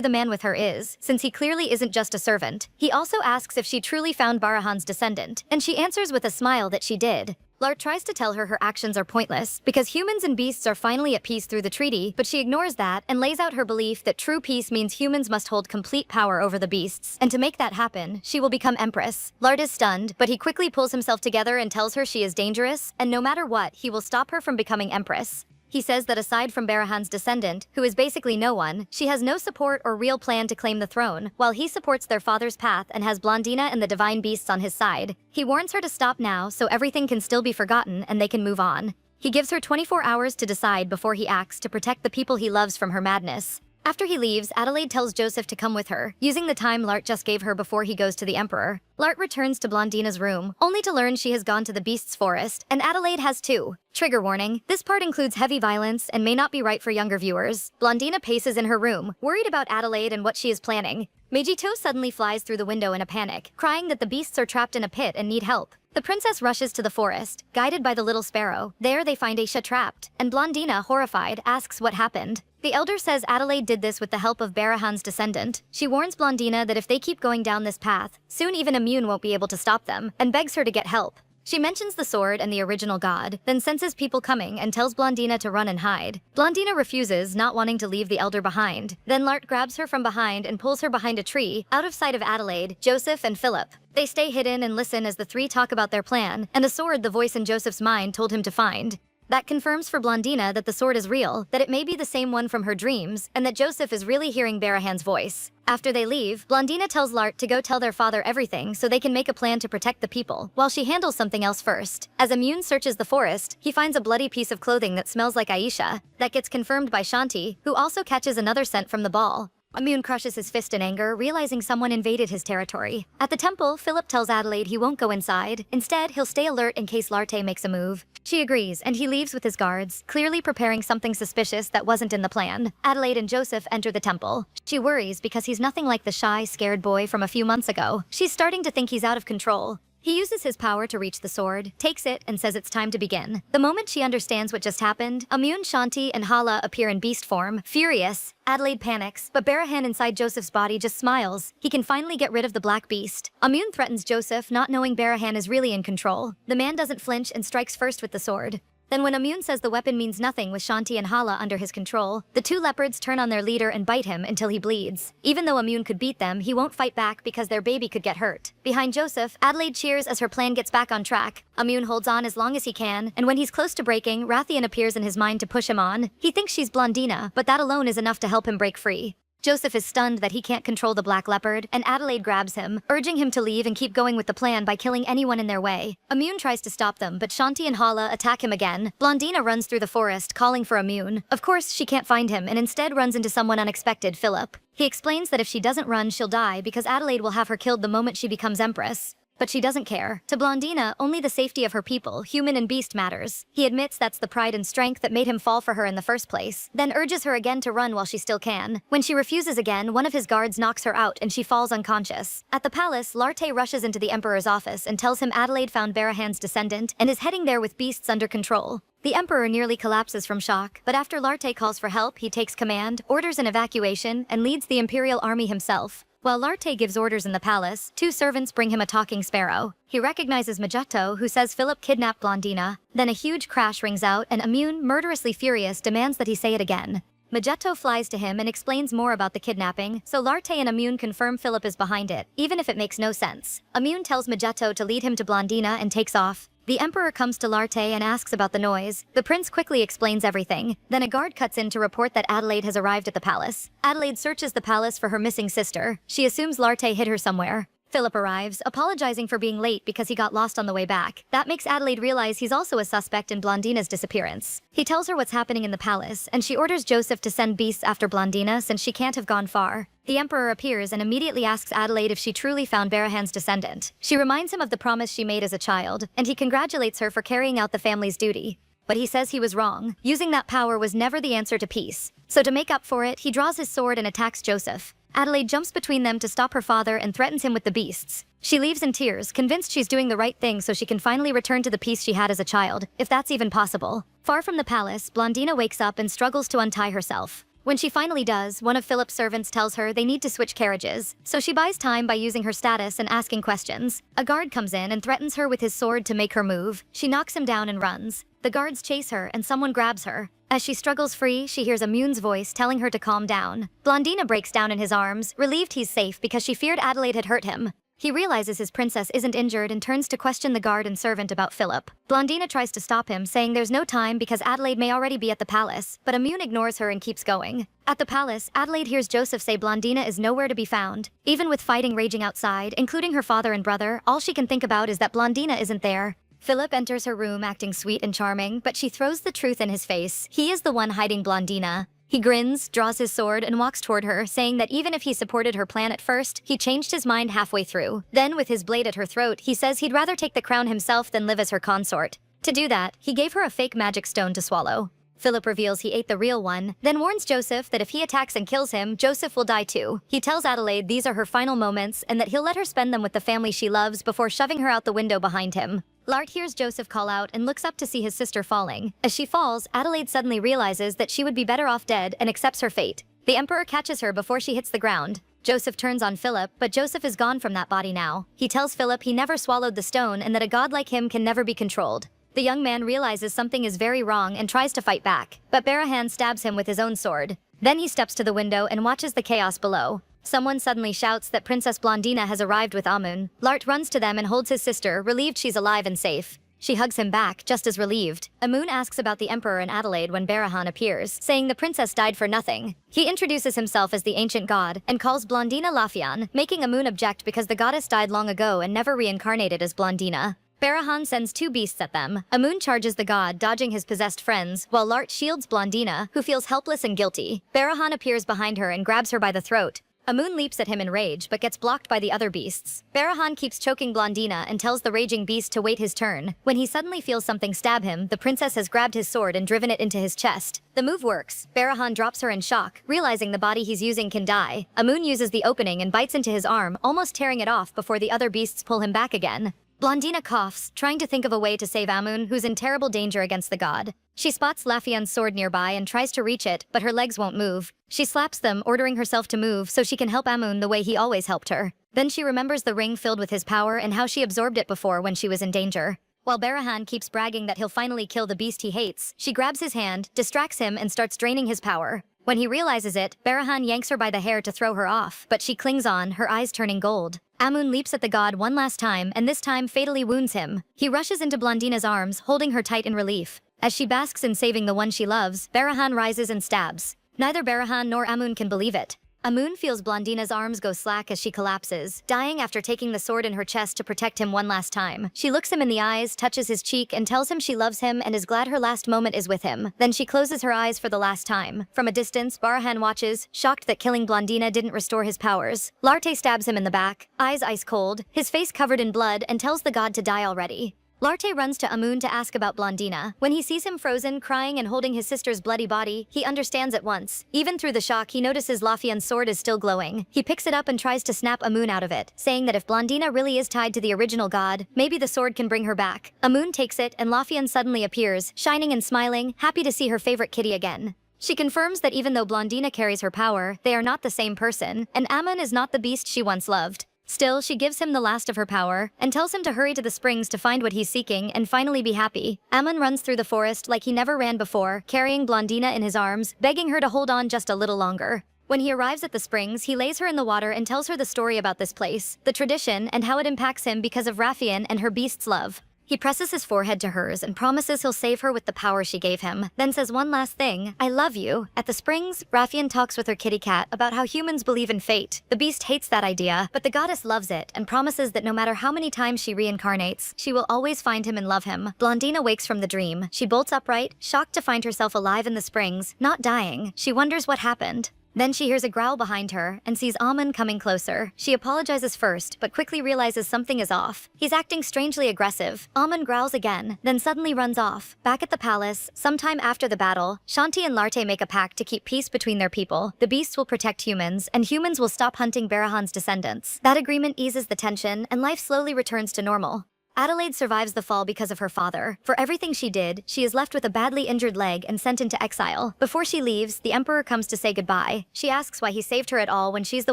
the man with her is, since he clearly isn't just a servant. He also asks if she truly found Barahan's descendant, and she answers with a smile that she did. Lart tries to tell her her actions are pointless, because humans and beasts are finally at peace through the treaty, but she ignores that and lays out her belief that true peace means humans must hold complete power over the beasts, and to make that happen, she will become empress. Lart is stunned, but he quickly pulls himself together and tells her she is dangerous, and no matter what, he will stop her from becoming empress. He says that aside from Barahan's descendant, who is basically no one, she has no support or real plan to claim the throne, while he supports their father's path and has Blondina and the divine beasts on his side. He warns her to stop now so everything can still be forgotten and they can move on. He gives her 24 hours to decide before he acts to protect the people he loves from her madness. After he leaves, Adelaide tells Joseph to come with her, using the time Lart just gave her before he goes to the Emperor. Lart returns to Blondina's room, only to learn she has gone to the Beast's forest, and Adelaide has too. Trigger warning, this part includes heavy violence and may not be right for younger viewers. Blondina paces in her room, worried about Adelaide and what she is planning. Meijito suddenly flies through the window in a panic, crying that the beasts are trapped in a pit and need help. The princess rushes to the forest, guided by the little sparrow. There they find Aisha trapped, and Blondina, horrified, asks what happened. The elder says Adelaide did this with the help of Barahan's descendant. She warns Blondina that if they keep going down this path, soon even Immune won't be able to stop them, and begs her to get help. She mentions the sword and the original god, then senses people coming and tells Blondina to run and hide. Blondina refuses, not wanting to leave the elder behind. Then Lart grabs her from behind and pulls her behind a tree, out of sight of Adelaide, Joseph, and Philip. They stay hidden and listen as the three talk about their plan, and the sword the voice in Joseph's mind told him to find. That confirms for Blondina that the sword is real, that it may be the same one from her dreams, and that Joseph is really hearing Barahan's voice. After they leave, Blondina tells Lart to go tell their father everything so they can make a plan to protect the people, while she handles something else first. As Immune searches the forest, he finds a bloody piece of clothing that smells like Aisha. That gets confirmed by Shanti, who also catches another scent from the ball. Immune crushes his fist in anger, realizing someone invaded his territory. At the temple, Philip tells Adelaide he won't go inside. Instead, he'll stay alert in case Larte makes a move. She agrees, and he leaves with his guards, clearly preparing something suspicious that wasn't in the plan. Adelaide and Joseph enter the temple. She worries because he's nothing like the shy, scared boy from a few months ago. She's starting to think he's out of control. He uses his power to reach the sword, takes it, and says it's time to begin. The moment she understands what just happened, Immune, Shanti, and Hala appear in beast form. Furious, Adelaide panics, but Barahan inside Joseph's body just smiles. He can finally get rid of the black beast. Immune threatens Joseph, not knowing Barahan is really in control. The man doesn't flinch and strikes first with the sword. Then when Immune says the weapon means nothing with Shanti and Hala under his control, the two leopards turn on their leader and bite him until he bleeds. Even though Immune could beat them, he won't fight back because their baby could get hurt. Behind Joseph, Adelaide cheers as her plan gets back on track. Immune holds on as long as he can, and when he's close to breaking, Rathian appears in his mind to push him on. He thinks she's Blondina, but that alone is enough to help him break free. Joseph is stunned that he can't control the black leopard, and Adelaide grabs him, urging him to leave and keep going with the plan by killing anyone in their way. Immune tries to stop them, but Shanti and Hala attack him again. Blondina runs through the forest, calling for Immune. Of course, she can't find him, and instead runs into someone unexpected, Philip. He explains that if she doesn't run, she'll die because Adelaide will have her killed the moment she becomes empress. But she doesn't care. To Blondina, only the safety of her people, human and beast, matters. He admits that's the pride and strength that made him fall for her in the first place, then urges her again to run while she still can. When she refuses again, one of his guards knocks her out and she falls unconscious. At the palace, Larte rushes into the Emperor's office and tells him Adelaide found Barahan's descendant and is heading there with beasts under control. The Emperor nearly collapses from shock, but after Larte calls for help, he takes command, orders an evacuation, and leads the Imperial army himself. While Larte gives orders in the palace, 2 servants bring him a talking sparrow. He recognizes Magetto, who says Philip kidnapped Blondina. Then a huge crash rings out and Amune, murderously furious, demands that he say it again. Magetto flies to him and explains more about the kidnapping, so Larte and Amune confirm Philip is behind it, even if it makes no sense. Amune tells Magetto to lead him to Blondina and takes off. The Emperor comes to Larte and asks about the noise. The prince quickly explains everything. Then a guard cuts in to report that Adelaide has arrived at the palace. Adelaide searches the palace for her missing sister. She assumes Larte hid her somewhere. Philip arrives, apologizing for being late because he got lost on the way back. That makes Adelaide realize he's also a suspect in Blondina's disappearance. He tells her what's happening in the palace, and she orders Joseph to send beasts after Blondina since she can't have gone far. The Emperor appears and immediately asks Adelaide if she truly found Barahan's descendant. She reminds him of the promise she made as a child, and he congratulates her for carrying out the family's duty. But he says he was wrong. Using that power was never the answer to peace. So to make up for it, he draws his sword and attacks Joseph. Adelaide jumps between them to stop her father and threatens him with the beasts. She leaves in tears, convinced she's doing the right thing so she can finally return to the peace she had as a child, if that's even possible. Far from the palace, Blondina wakes up and struggles to untie herself. When she finally does, one of Philip's servants tells her they need to switch carriages, so she buys time by using her status and asking questions. A guard comes in and threatens her with his sword to make her move. She knocks him down and runs. The guards chase her and someone grabs her. As she struggles free, she hears Amune's voice telling her to calm down. Blondina breaks down in his arms, relieved he's safe because she feared Adelaide had hurt him. He realizes his princess isn't injured and turns to question the guard and servant about Philip. Blondina tries to stop him, saying there's no time because Adelaide may already be at the palace, but Amune ignores her and keeps going. At the palace, Adelaide hears Joseph say Blondina is nowhere to be found. Even with fighting raging outside, including her father and brother, all she can think about is that Blondina isn't there. Philip enters her room acting sweet and charming, but she throws the truth in his face. He is the one hiding Blondina. He grins, draws his sword, and walks toward her, saying that even if he supported her plan at first, he changed his mind halfway through. Then, with his blade at her throat, he says he'd rather take the crown himself than live as her consort. To do that, he gave her a fake magic stone to swallow. Philip reveals he ate the real one, then warns Joseph that if he attacks and kills him, Joseph will die too. He tells Adelaide these are her final moments and that he'll let her spend them with the family she loves before shoving her out the window behind him. Lart hears Joseph call out and looks up to see his sister falling. As she falls, Adelaide suddenly realizes that she would be better off dead and accepts her fate. The Emperor catches her before she hits the ground. Joseph turns on Philip, but Joseph is gone from that body now. He tells Philip he never swallowed the stone and that a god like him can never be controlled. The young man realizes something is very wrong and tries to fight back, but Barahan stabs him with his own sword. Then he steps to the window and watches the chaos below. Someone suddenly shouts that Princess Blondina has arrived with Amun. Lart runs to them and holds his sister, relieved she's alive and safe. She hugs him back, just as relieved. Amun asks about the Emperor and Adelaide when Barahan appears, saying the princess died for nothing. He introduces himself as the ancient god and calls Blondina Lafian, making Amun object because the goddess died long ago and never reincarnated as Blondina. Barahan sends 2 beasts at them. Amun charges the god, dodging his possessed friends, while Lart shields Blondina, who feels helpless and guilty. Barahan appears behind her and grabs her by the throat. Amun leaps at him in rage, but gets blocked by the other beasts. Barahan keeps choking Blondina and tells the raging beast to wait his turn. When he suddenly feels something stab him, the princess has grabbed his sword and driven it into his chest. The move works. Barahan drops her in shock, realizing the body he's using can die. Amun uses the opening and bites into his arm, almost tearing it off before the other beasts pull him back again. Blondina coughs, trying to think of a way to save Amun, who's in terrible danger against the god. She spots Lafian's sword nearby and tries to reach it, but her legs won't move. She slaps them, ordering herself to move so she can help Amun the way he always helped her. Then she remembers the ring filled with his power and how she absorbed it before when she was in danger. While Barahan keeps bragging that he'll finally kill the beast he hates, she grabs his hand, distracts him, and starts draining his power. When he realizes it, Barahan yanks her by the hair to throw her off, but she clings on, her eyes turning gold. Amun leaps at the god one last time, and this time fatally wounds him. He rushes into Blondina's arms, holding her tight in relief. As she basks in saving the one she loves, Barahan rises and stabs. Neither Barahan nor Amun can believe it. Amun feels Blondina's arms go slack as she collapses, dying after taking the sword in her chest to protect him one last time. She looks him in the eyes, touches his cheek, and tells him she loves him and is glad her last moment is with him. Then she closes her eyes for the last time. From a distance, Barahan watches, shocked that killing Blondina didn't restore his powers. Larte stabs him in the back, eyes ice cold, his face covered in blood, and tells the god to die already. Larte runs to Amun to ask about Blondina. When he sees him frozen, crying and holding his sister's bloody body, he understands at once. Even through the shock, he notices Lafian's sword is still glowing. He picks it up and tries to snap Amun out of it, saying that if Blondina really is tied to the original god, maybe the sword can bring her back. Amun takes it, and Lafian suddenly appears, shining and smiling, happy to see her favorite kitty again. She confirms that even though Blondina carries her power, they are not the same person, and Amun is not the beast she once loved. Still, she gives him the last of her power, and tells him to hurry to the springs to find what he's seeking and finally be happy. Amun runs through the forest like he never ran before, carrying Blondina in his arms, begging her to hold on just a little longer. When he arrives at the springs, he lays her in the water and tells her the story about this place, the tradition, and how it impacts him because of Raffian and her beast's love. He presses his forehead to hers and promises he'll save her with the power she gave him, then says one last thing, "I love you." At the springs, Raffian talks with her kitty cat about how humans believe in fate. The beast hates that idea, but the goddess loves it and promises that no matter how many times she reincarnates, she will always find him and love him. Blondina wakes from the dream. She bolts upright, shocked to find herself alive in the springs, not dying. She wonders what happened. Then she hears a growl behind her and sees Amun coming closer. She apologizes first, but quickly realizes something is off. He's acting strangely aggressive. Amun growls again, then suddenly runs off. Back at the palace, sometime after the battle, Shanti and Larte make a pact to keep peace between their people. The beasts will protect humans, and humans will stop hunting Barahan's descendants. That agreement eases the tension, and life slowly returns to normal. Adelaide survives the fall because of her father. For everything she did, she is left with a badly injured leg and sent into exile. Before she leaves, the Emperor comes to say goodbye. She asks why he saved her at all when she's the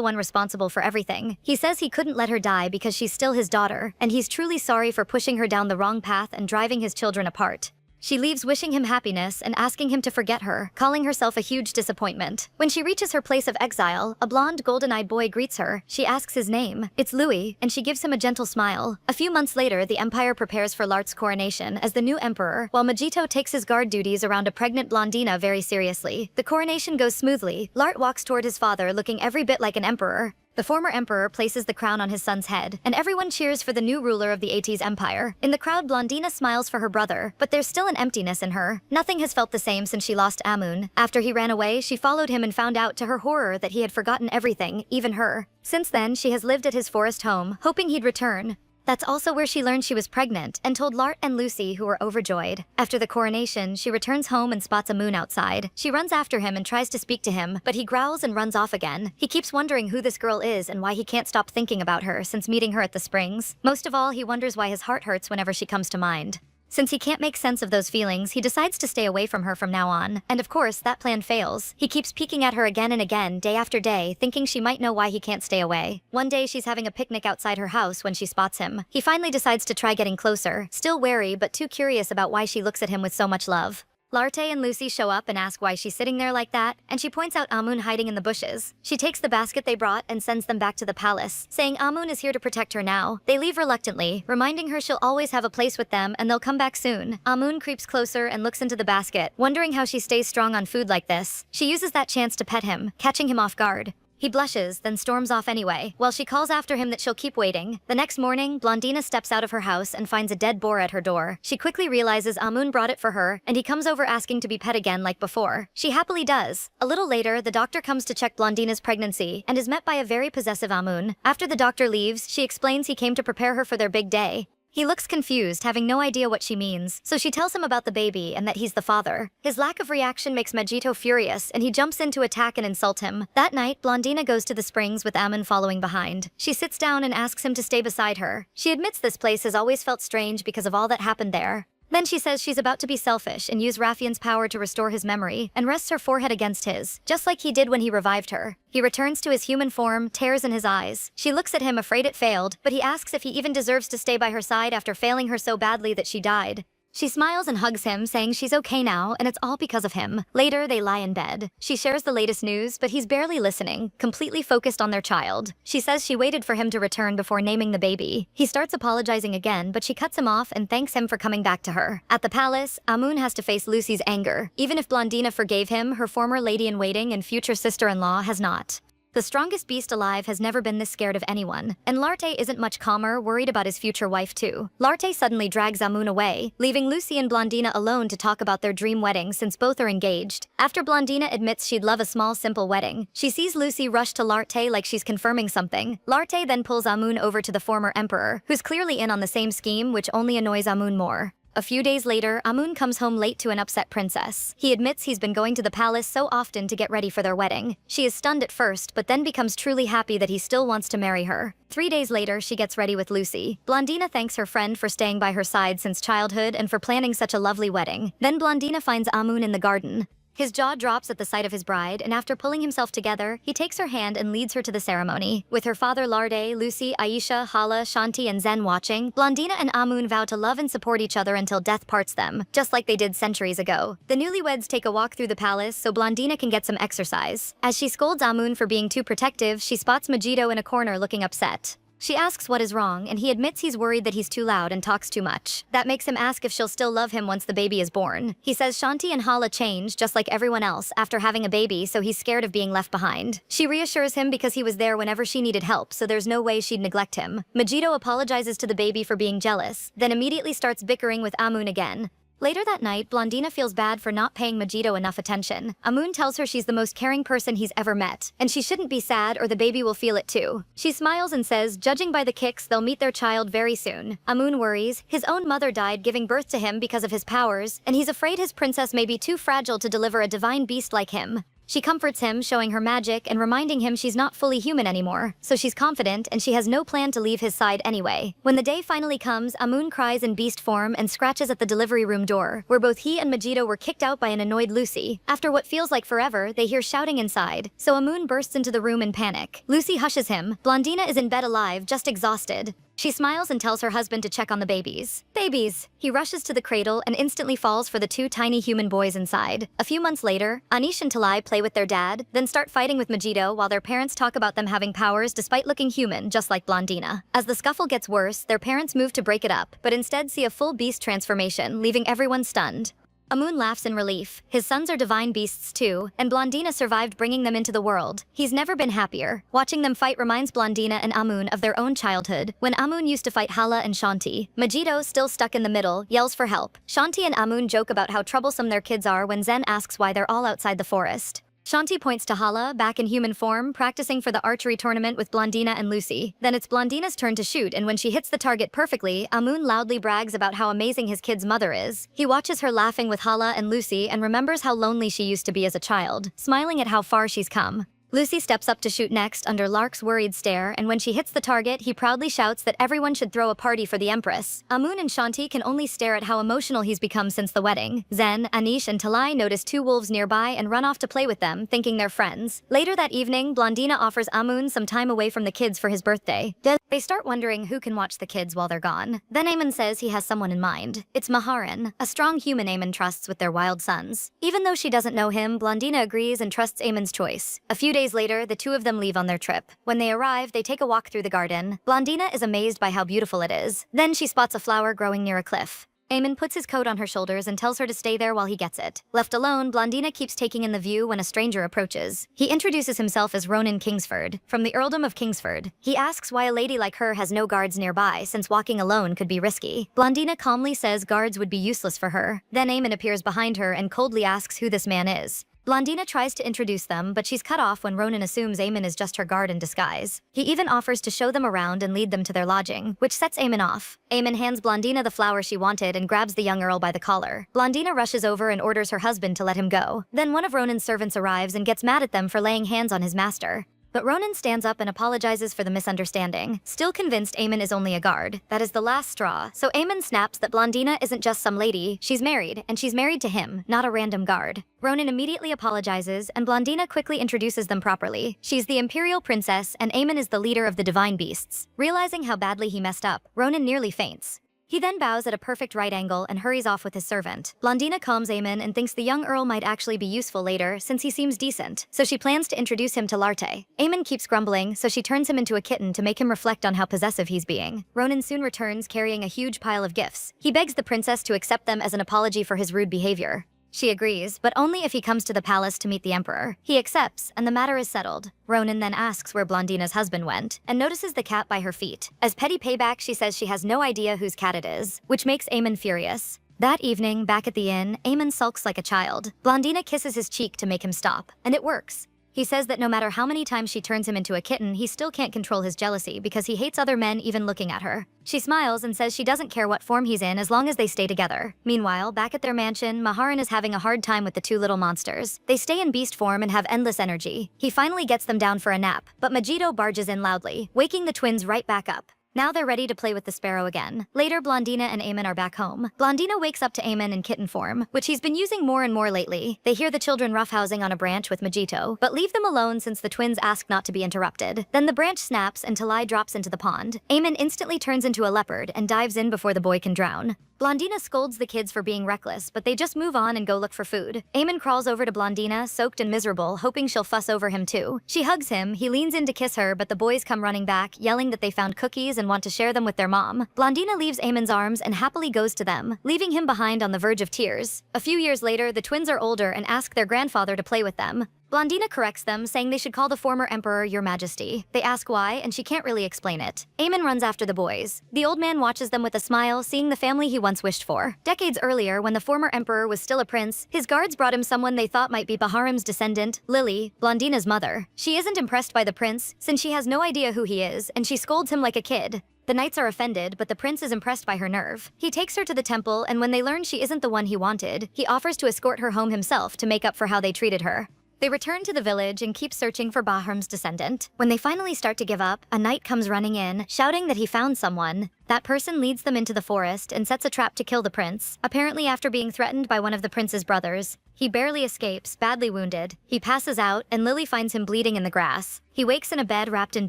one responsible for everything. He says he couldn't let her die because she's still his daughter, and he's truly sorry for pushing her down the wrong path and driving his children apart. She leaves wishing him happiness and asking him to forget her, calling herself a huge disappointment. When she reaches her place of exile, a blonde, golden-eyed boy greets her. She asks his name. It's Louis, and she gives him a gentle smile. A few months later, the Empire prepares for Lart's coronation as the new emperor, while Majito takes his guard duties around a pregnant Blondina very seriously. The coronation goes smoothly. Lart walks toward his father looking every bit like an emperor. The former emperor places the crown on his son's head, and everyone cheers for the new ruler of the AT's empire. In the crowd, Blondina smiles for her brother, but there's still an emptiness in her. Nothing has felt the same since she lost Amun. After he ran away, she followed him and found out to her horror that he had forgotten everything, even her. Since then, she has lived at his forest home, hoping he'd return. That's also where she learned she was pregnant and told Lart and Lucy, who were overjoyed. After the coronation, she returns home and spots a moon outside. She runs after him and tries to speak to him, but he growls and runs off again. He keeps wondering who this girl is and why he can't stop thinking about her since meeting her at the springs. Most of all, he wonders why his heart hurts whenever she comes to mind. Since he can't make sense of those feelings, he decides to stay away from her from now on. And of course, that plan fails. He keeps peeking at her again and again, day after day, thinking she might know why he can't stay away. One day, she's having a picnic outside her house when she spots him. He finally decides to try getting closer, still wary but too curious about why she looks at him with so much love. Larte and Lucy show up and ask why she's sitting there like that, and she points out Amun hiding in the bushes. She takes the basket they brought and sends them back to the palace, saying Amun is here to protect her now. They leave reluctantly, reminding her she'll always have a place with them and they'll come back soon. Amun creeps closer and looks into the basket, wondering how she stays strong on food like this. She uses that chance to pet him, catching him off guard. He blushes, then storms off anyway, while she calls after him that she'll keep waiting. The next morning, Blondina steps out of her house and finds a dead boar at her door. She quickly realizes Amun brought it for her, and he comes over asking to be pet again like before. She happily does. A little later, the doctor comes to check Blondina's pregnancy, and is met by a very possessive Amun. After the doctor leaves, she explains he came to prepare her for their big day. He looks confused, having no idea what she means, so she tells him about the baby and that he's the father. His lack of reaction makes Majito furious, and he jumps in to attack and insult him. That night, Blondina goes to the springs with Amun following behind. She sits down and asks him to stay beside her. She admits this place has always felt strange because of all that happened there. Then she says she's about to be selfish and use Raffian's power to restore his memory, and rests her forehead against his, just like he did when he revived her. He returns to his human form, tears in his eyes. She looks at him afraid it failed, but he asks if he even deserves to stay by her side after failing her so badly that she died. She smiles and hugs him, saying she's okay now, and it's all because of him. Later, they lie in bed. She shares the latest news, but he's barely listening, completely focused on their child. She says she waited for him to return before naming the baby. He starts apologizing again, but she cuts him off and thanks him for coming back to her. At the palace, Amun has to face Lucy's anger. Even if Blondina forgave him, her former lady-in-waiting and future sister-in-law has not. The strongest beast alive has never been this scared of anyone, and Larte isn't much calmer, worried about his future wife too. Larte suddenly drags Amun away, leaving Lucy and Blondina alone to talk about their dream wedding since both are engaged. After Blondina admits she'd love a small, simple wedding, she sees Lucy rush to Larte like she's confirming something. Larte then pulls Amun over to the former emperor, who's clearly in on the same scheme, which only annoys Amun more. A few days later, Amun comes home late to an upset princess. He admits he's been going to the palace so often to get ready for their wedding. She is stunned at first, but then becomes truly happy that he still wants to marry her. 3 days later, she gets ready with Lucy. Blondina thanks her friend for staying by her side since childhood and for planning such a lovely wedding. Then Blondina finds Amun in the garden. His jaw drops at the sight of his bride, and after pulling himself together, he takes her hand and leads her to the ceremony. With her father Larde, Lucy, Aisha, Hala, Shanti, and Zen watching, Blondina and Amun vow to love and support each other until death parts them, just like they did centuries ago. The newlyweds take a walk through the palace so Blondina can get some exercise. As she scolds Amun for being too protective, she spots Megiddo in a corner looking upset. She asks what is wrong, and he admits he's worried that he's too loud and talks too much. That makes him ask if she'll still love him once the baby is born. He says Shanti and Hala change, just like everyone else, after having a baby, so he's scared of being left behind. She reassures him because he was there whenever she needed help, so there's no way she'd neglect him. Megiddo apologizes to the baby for being jealous, then immediately starts bickering with Amun again. Later that night, Blondina feels bad for not paying Megiddo enough attention. Amun tells her she's the most caring person he's ever met, and she shouldn't be sad or the baby will feel it too. She smiles and says, judging by the kicks, they'll meet their child very soon. Amun worries. His own mother died giving birth to him because of his powers, and he's afraid his princess may be too fragile to deliver a divine beast like him. She comforts him, showing her magic and reminding him she's not fully human anymore, so she's confident and she has no plan to leave his side anyway. When the day finally comes, Amun cries in beast form and scratches at the delivery room door, where both he and Megiddo were kicked out by an annoyed Lucy. After what feels like forever, they hear shouting inside, so Amun bursts into the room in panic. Lucy hushes him. Blondina is in bed alive, just exhausted. She smiles and tells her husband to check on the babies. Babies! He rushes to the cradle and instantly falls for the two tiny human boys inside. A few months later, Anish and Talai play with their dad, then start fighting with Megiddo while their parents talk about them having powers despite looking human, just like Blondina. As the scuffle gets worse, their parents move to break it up, but instead see a full beast transformation, leaving everyone stunned. Amun laughs in relief. His sons are divine beasts too, and Blondina survived bringing them into the world. He's never been happier. Watching them fight reminds Blondina and Amun of their own childhood, when Amun used to fight Hala and Shanti. Megiddo, still stuck in the middle, yells for help. Shanti and Amun joke about how troublesome their kids are when Zen asks why they're all outside the forest. Shanti points to Hala, back in human form, practicing for the archery tournament with Blondina and Lucy. Then it's Blondina's turn to shoot, and when she hits the target perfectly, Amun loudly brags about how amazing his kid's mother is. He watches her laughing with Hala and Lucy and remembers how lonely she used to be as a child, smiling at how far she's come. Lucy steps up to shoot next under Lark's worried stare, and when she hits the target, he proudly shouts that everyone should throw a party for the Empress. Amun and Shanti can only stare at how emotional he's become since the wedding. Zen, Anish, and Talai notice two wolves nearby and run off to play with them, thinking they're friends. Later that evening, Blondina offers Amun some time away from the kids for his birthday. They start wondering who can watch the kids while they're gone. Then Amun says he has someone in mind. It's Maharan, a strong human Amun trusts with their wild sons. Even though she doesn't know him, Blondina agrees and trusts Amun's choice. A few days later, the two of them leave on their trip. When they arrive, they take a walk through the garden. Blondina is amazed by how beautiful it is. Then she spots a flower growing near a cliff. Amun puts his coat on her shoulders and tells her to stay there while he gets it. Left alone, Blondina keeps taking in the view when a stranger approaches. He introduces himself as Ronan Kingsford, from the Earldom of Kingsford. He asks why a lady like her has no guards nearby, since walking alone could be risky. Blondina calmly says guards would be useless for her. Then Amun appears behind her and coldly asks who this man is. Blondina tries to introduce them, but she's cut off when Ronan assumes Amun is just her guard in disguise. He even offers to show them around and lead them to their lodging, which sets Amun off. Amun hands Blondina the flower she wanted and grabs the young earl by the collar. Blondina rushes over and orders her husband to let him go. Then one of Ronan's servants arrives and gets mad at them for laying hands on his master. But Ronan stands up and apologizes for the misunderstanding. Still convinced Amun is only a guard. That is the last straw. So Amun snaps that Blondina isn't just some lady, she's married, and she's married to him, not a random guard. Ronan immediately apologizes, and Blondina quickly introduces them properly. She's the imperial princess, and Amun is the leader of the divine beasts. Realizing how badly he messed up, Ronan nearly faints. He then bows at a perfect right angle and hurries off with his servant. Blondina calms Amun and thinks the young earl might actually be useful later since he seems decent, so she plans to introduce him to Larte. Amun keeps grumbling, so she turns him into a kitten to make him reflect on how possessive he's being. Ronan soon returns carrying a huge pile of gifts. He begs the princess to accept them as an apology for his rude behavior. She agrees, but only if he comes to the palace to meet the emperor. He accepts, and the matter is settled. Ronan then asks where Blondina's husband went, and notices the cat by her feet. As petty payback, she says she has no idea whose cat it is, which makes Amun furious. That evening, back at the inn, Amun sulks like a child. Blondina kisses his cheek to make him stop, and it works. He says that no matter how many times she turns him into a kitten, he still can't control his jealousy because he hates other men even looking at her. She smiles and says she doesn't care what form he's in as long as they stay together. Meanwhile, back at their mansion, Maharan is having a hard time with the two little monsters. They stay in beast form and have endless energy. He finally gets them down for a nap, but Megiddo barges in loudly, waking the twins right back up. Now they're ready to play with the sparrow again. Later, Blondina and Eamon are back home. Blondina wakes up to Eamon in kitten form, which he's been using more and more lately. They hear the children roughhousing on a branch with Mojito, but leave them alone since the twins ask not to be interrupted. Then the branch snaps and Talai drops into the pond. Eamon instantly turns into a leopard and dives in before the boy can drown. Blondina scolds the kids for being reckless, but they just move on and go look for food. Eamon crawls over to Blondina, soaked and miserable, hoping she'll fuss over him too. She hugs him, he leans in to kiss her, but the boys come running back, yelling that they found cookies and want to share them with their mom. Blondina leaves Eamon's arms and happily goes to them, leaving him behind on the verge of tears. A few years later, the twins are older and ask their grandfather to play with them. Blondina corrects them, saying they should call the former emperor Your Majesty. They ask why, and she can't really explain it. Eamon runs after the boys. The old man watches them with a smile, seeing the family he once wished for. Decades earlier, when the former emperor was still a prince, his guards brought him someone they thought might be Baharum's descendant, Lily, Blondina's mother. She isn't impressed by the prince, since she has no idea who he is, and she scolds him like a kid. The knights are offended, but the prince is impressed by her nerve. He takes her to the temple, and when they learn she isn't the one he wanted, he offers to escort her home himself to make up for how they treated her. They return to the village and keep searching for Baharum's descendant. When they finally start to give up, a knight comes running in, shouting that he found someone. That person leads them into the forest and sets a trap to kill the prince, apparently after being threatened by one of the prince's brothers. He barely escapes, badly wounded. He passes out, and Lily finds him bleeding in the grass. He wakes in a bed wrapped in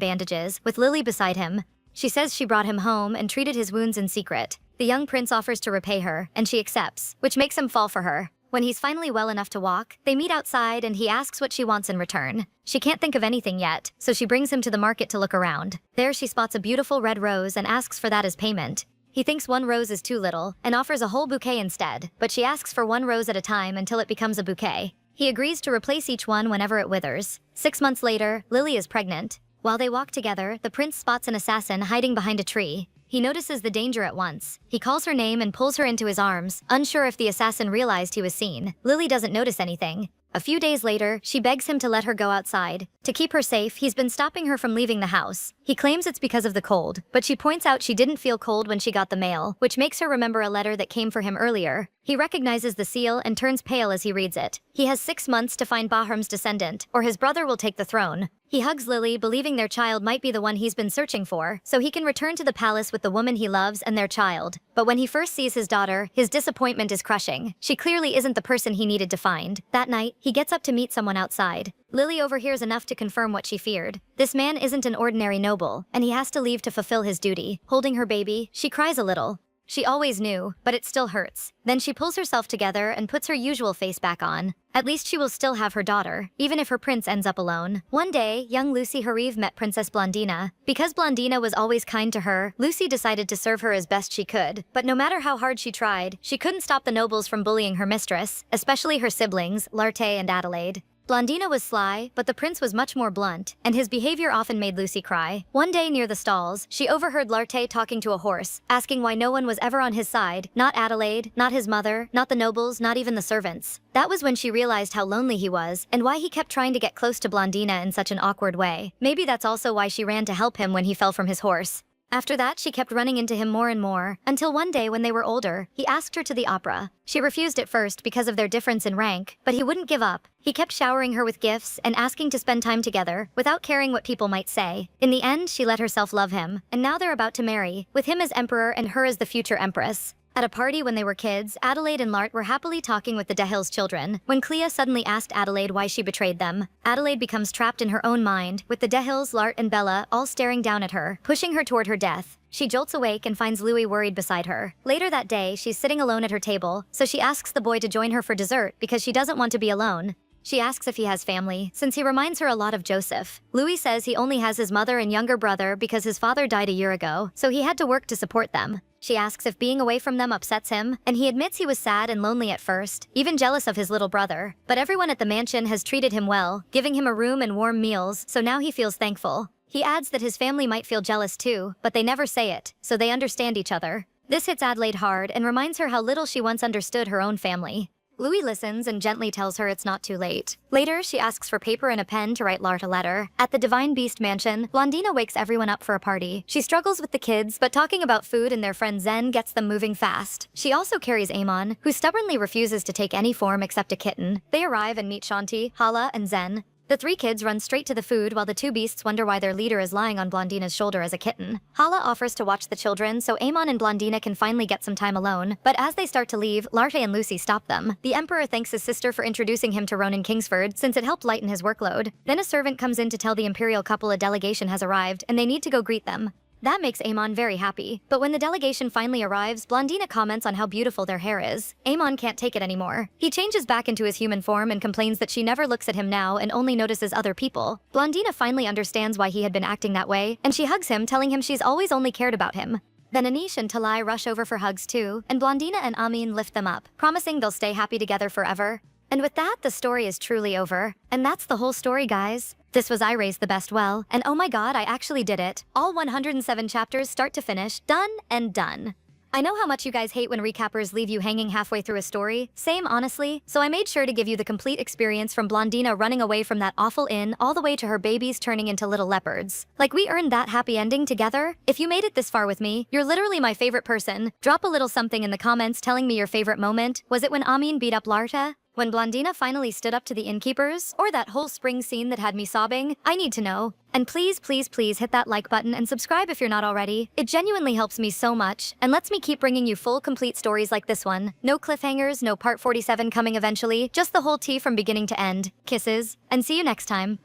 bandages, with Lily beside him. She says she brought him home and treated his wounds in secret. The young prince offers to repay her, and she accepts, which makes him fall for her. When he's finally well enough to walk, they meet outside and he asks what she wants in return. She can't think of anything yet, so she brings him to the market to look around. There she spots a beautiful red rose and asks for that as payment. He thinks one rose is too little and offers a whole bouquet instead, but she asks for one rose at a time until it becomes a bouquet. He agrees to replace each one whenever it withers. 6 months later, Lily is pregnant. While they walk together, the prince spots an assassin hiding behind a tree. He notices the danger at once. He calls her name and pulls her into his arms, unsure if the assassin realized he was seen. Lily doesn't notice anything. A few days later, she begs him to let her go outside. To keep her safe, he's been stopping her from leaving the house. He claims it's because of the cold, but she points out she didn't feel cold when she got the mail, which makes her remember a letter that came for him earlier. He recognizes the seal and turns pale as he reads it. He has 6 months to find Baharum's descendant, or his brother will take the throne. He hugs Lily, believing their child might be the one he's been searching for, so he can return to the palace with the woman he loves and their child. But when he first sees his daughter, his disappointment is crushing. She clearly isn't the person he needed to find. That night, he gets up to meet someone outside. Lily overhears enough to confirm what she feared. This man isn't an ordinary noble, and he has to leave to fulfill his duty. Holding her baby, she cries a little. She always knew, but it still hurts. Then she pulls herself together and puts her usual face back on. At least she will still have her daughter, even if her prince ends up alone. One day, young Lucy Hariv met Princess Blondina. Because Blondina was always kind to her, Lucy decided to serve her as best she could. But no matter how hard she tried, she couldn't stop the nobles from bullying her mistress, especially her siblings, Larte and Adelaide. Blondina was sly, but the prince was much more blunt, and his behavior often made Lucy cry. One day near the stalls, she overheard Larte talking to a horse, asking why no one was ever on his side, not Adelaide, not his mother, not the nobles, not even the servants. That was when she realized how lonely he was, and why he kept trying to get close to Blondina in such an awkward way. Maybe that's also why she ran to help him when he fell from his horse. After that, she kept running into him more and more, until one day when they were older, he asked her to the opera. She refused at first because of their difference in rank, but he wouldn't give up. He kept showering her with gifts and asking to spend time together, without caring what people might say. In the end, she let herself love him, and now they're about to marry, with him as emperor and her as the future empress. At a party when they were kids, Adelaide and Lart were happily talking with the Dehill's children, when Clea suddenly asked Adelaide why she betrayed them. Adelaide becomes trapped in her own mind, with the Dehills, Lart and Bella all staring down at her, pushing her toward her death. She jolts awake and finds Louis worried beside her. Later that day, she's sitting alone at her table, so she asks the boy to join her for dessert because she doesn't want to be alone. She asks if he has family, since he reminds her a lot of Joseph. Louis says he only has his mother and younger brother because his father died a year ago, so he had to work to support them. She asks if being away from them upsets him, and he admits he was sad and lonely at first, even jealous of his little brother. But everyone at the mansion has treated him well, giving him a room and warm meals, so now he feels thankful. He adds that his family might feel jealous too, but they never say it, so they understand each other. This hits Adelaide hard and reminds her how little she once understood her own family. Louis listens and gently tells her it's not too late. Later, she asks for paper and a pen to write Lart a letter. At the Divine Beast mansion, Blondina wakes everyone up for a party. She struggles with the kids, but talking about food and their friend Zen gets them moving fast. She also carries Amon, who stubbornly refuses to take any form except a kitten. They arrive and meet Shanti, Hala, and Zen. The three kids run straight to the food while the two beasts wonder why their leader is lying on Blondina's shoulder as a kitten. Hala offers to watch the children so Amon and Blondina can finally get some time alone, but as they start to leave, Larte and Lucy stop them. The Emperor thanks his sister for introducing him to Ronan Kingsford since it helped lighten his workload. Then a servant comes in to tell the Imperial couple a delegation has arrived and they need to go greet them. That makes Amon very happy, but when the delegation finally arrives, Blondina comments on how beautiful their hair is. Amon can't take it anymore. He changes back into his human form and complains that she never looks at him now and only notices other people. Blondina finally understands why he had been acting that way, and she hugs him, telling him she's always only cared about him. Then Anish and Talai rush over for hugs too, and Blondina and Amin lift them up, promising they'll stay happy together forever. And with that, the story is truly over. And that's the whole story, guys. This was I Raised the Best Well, and oh my god, I actually did it. All 107 chapters start to finish, done and done. I know how much you guys hate when recappers leave you hanging halfway through a story. Same, honestly. So I made sure to give you the complete experience from Blondina running away from that awful inn all the way to her babies turning into little leopards. Like, we earned that happy ending together. If you made it this far with me, you're literally my favorite person. Drop a little something in the comments telling me your favorite moment. Was it when Amin beat up Larta? When Blondina finally stood up to the innkeepers? Or that whole spring scene that had me sobbing? I need to know. And please, please, please hit that like button and subscribe if you're not already. It genuinely helps me so much, and lets me keep bringing you full, complete stories like this one. No cliffhangers, no part 47 coming eventually, just the whole tea from beginning to end. Kisses, and see you next time.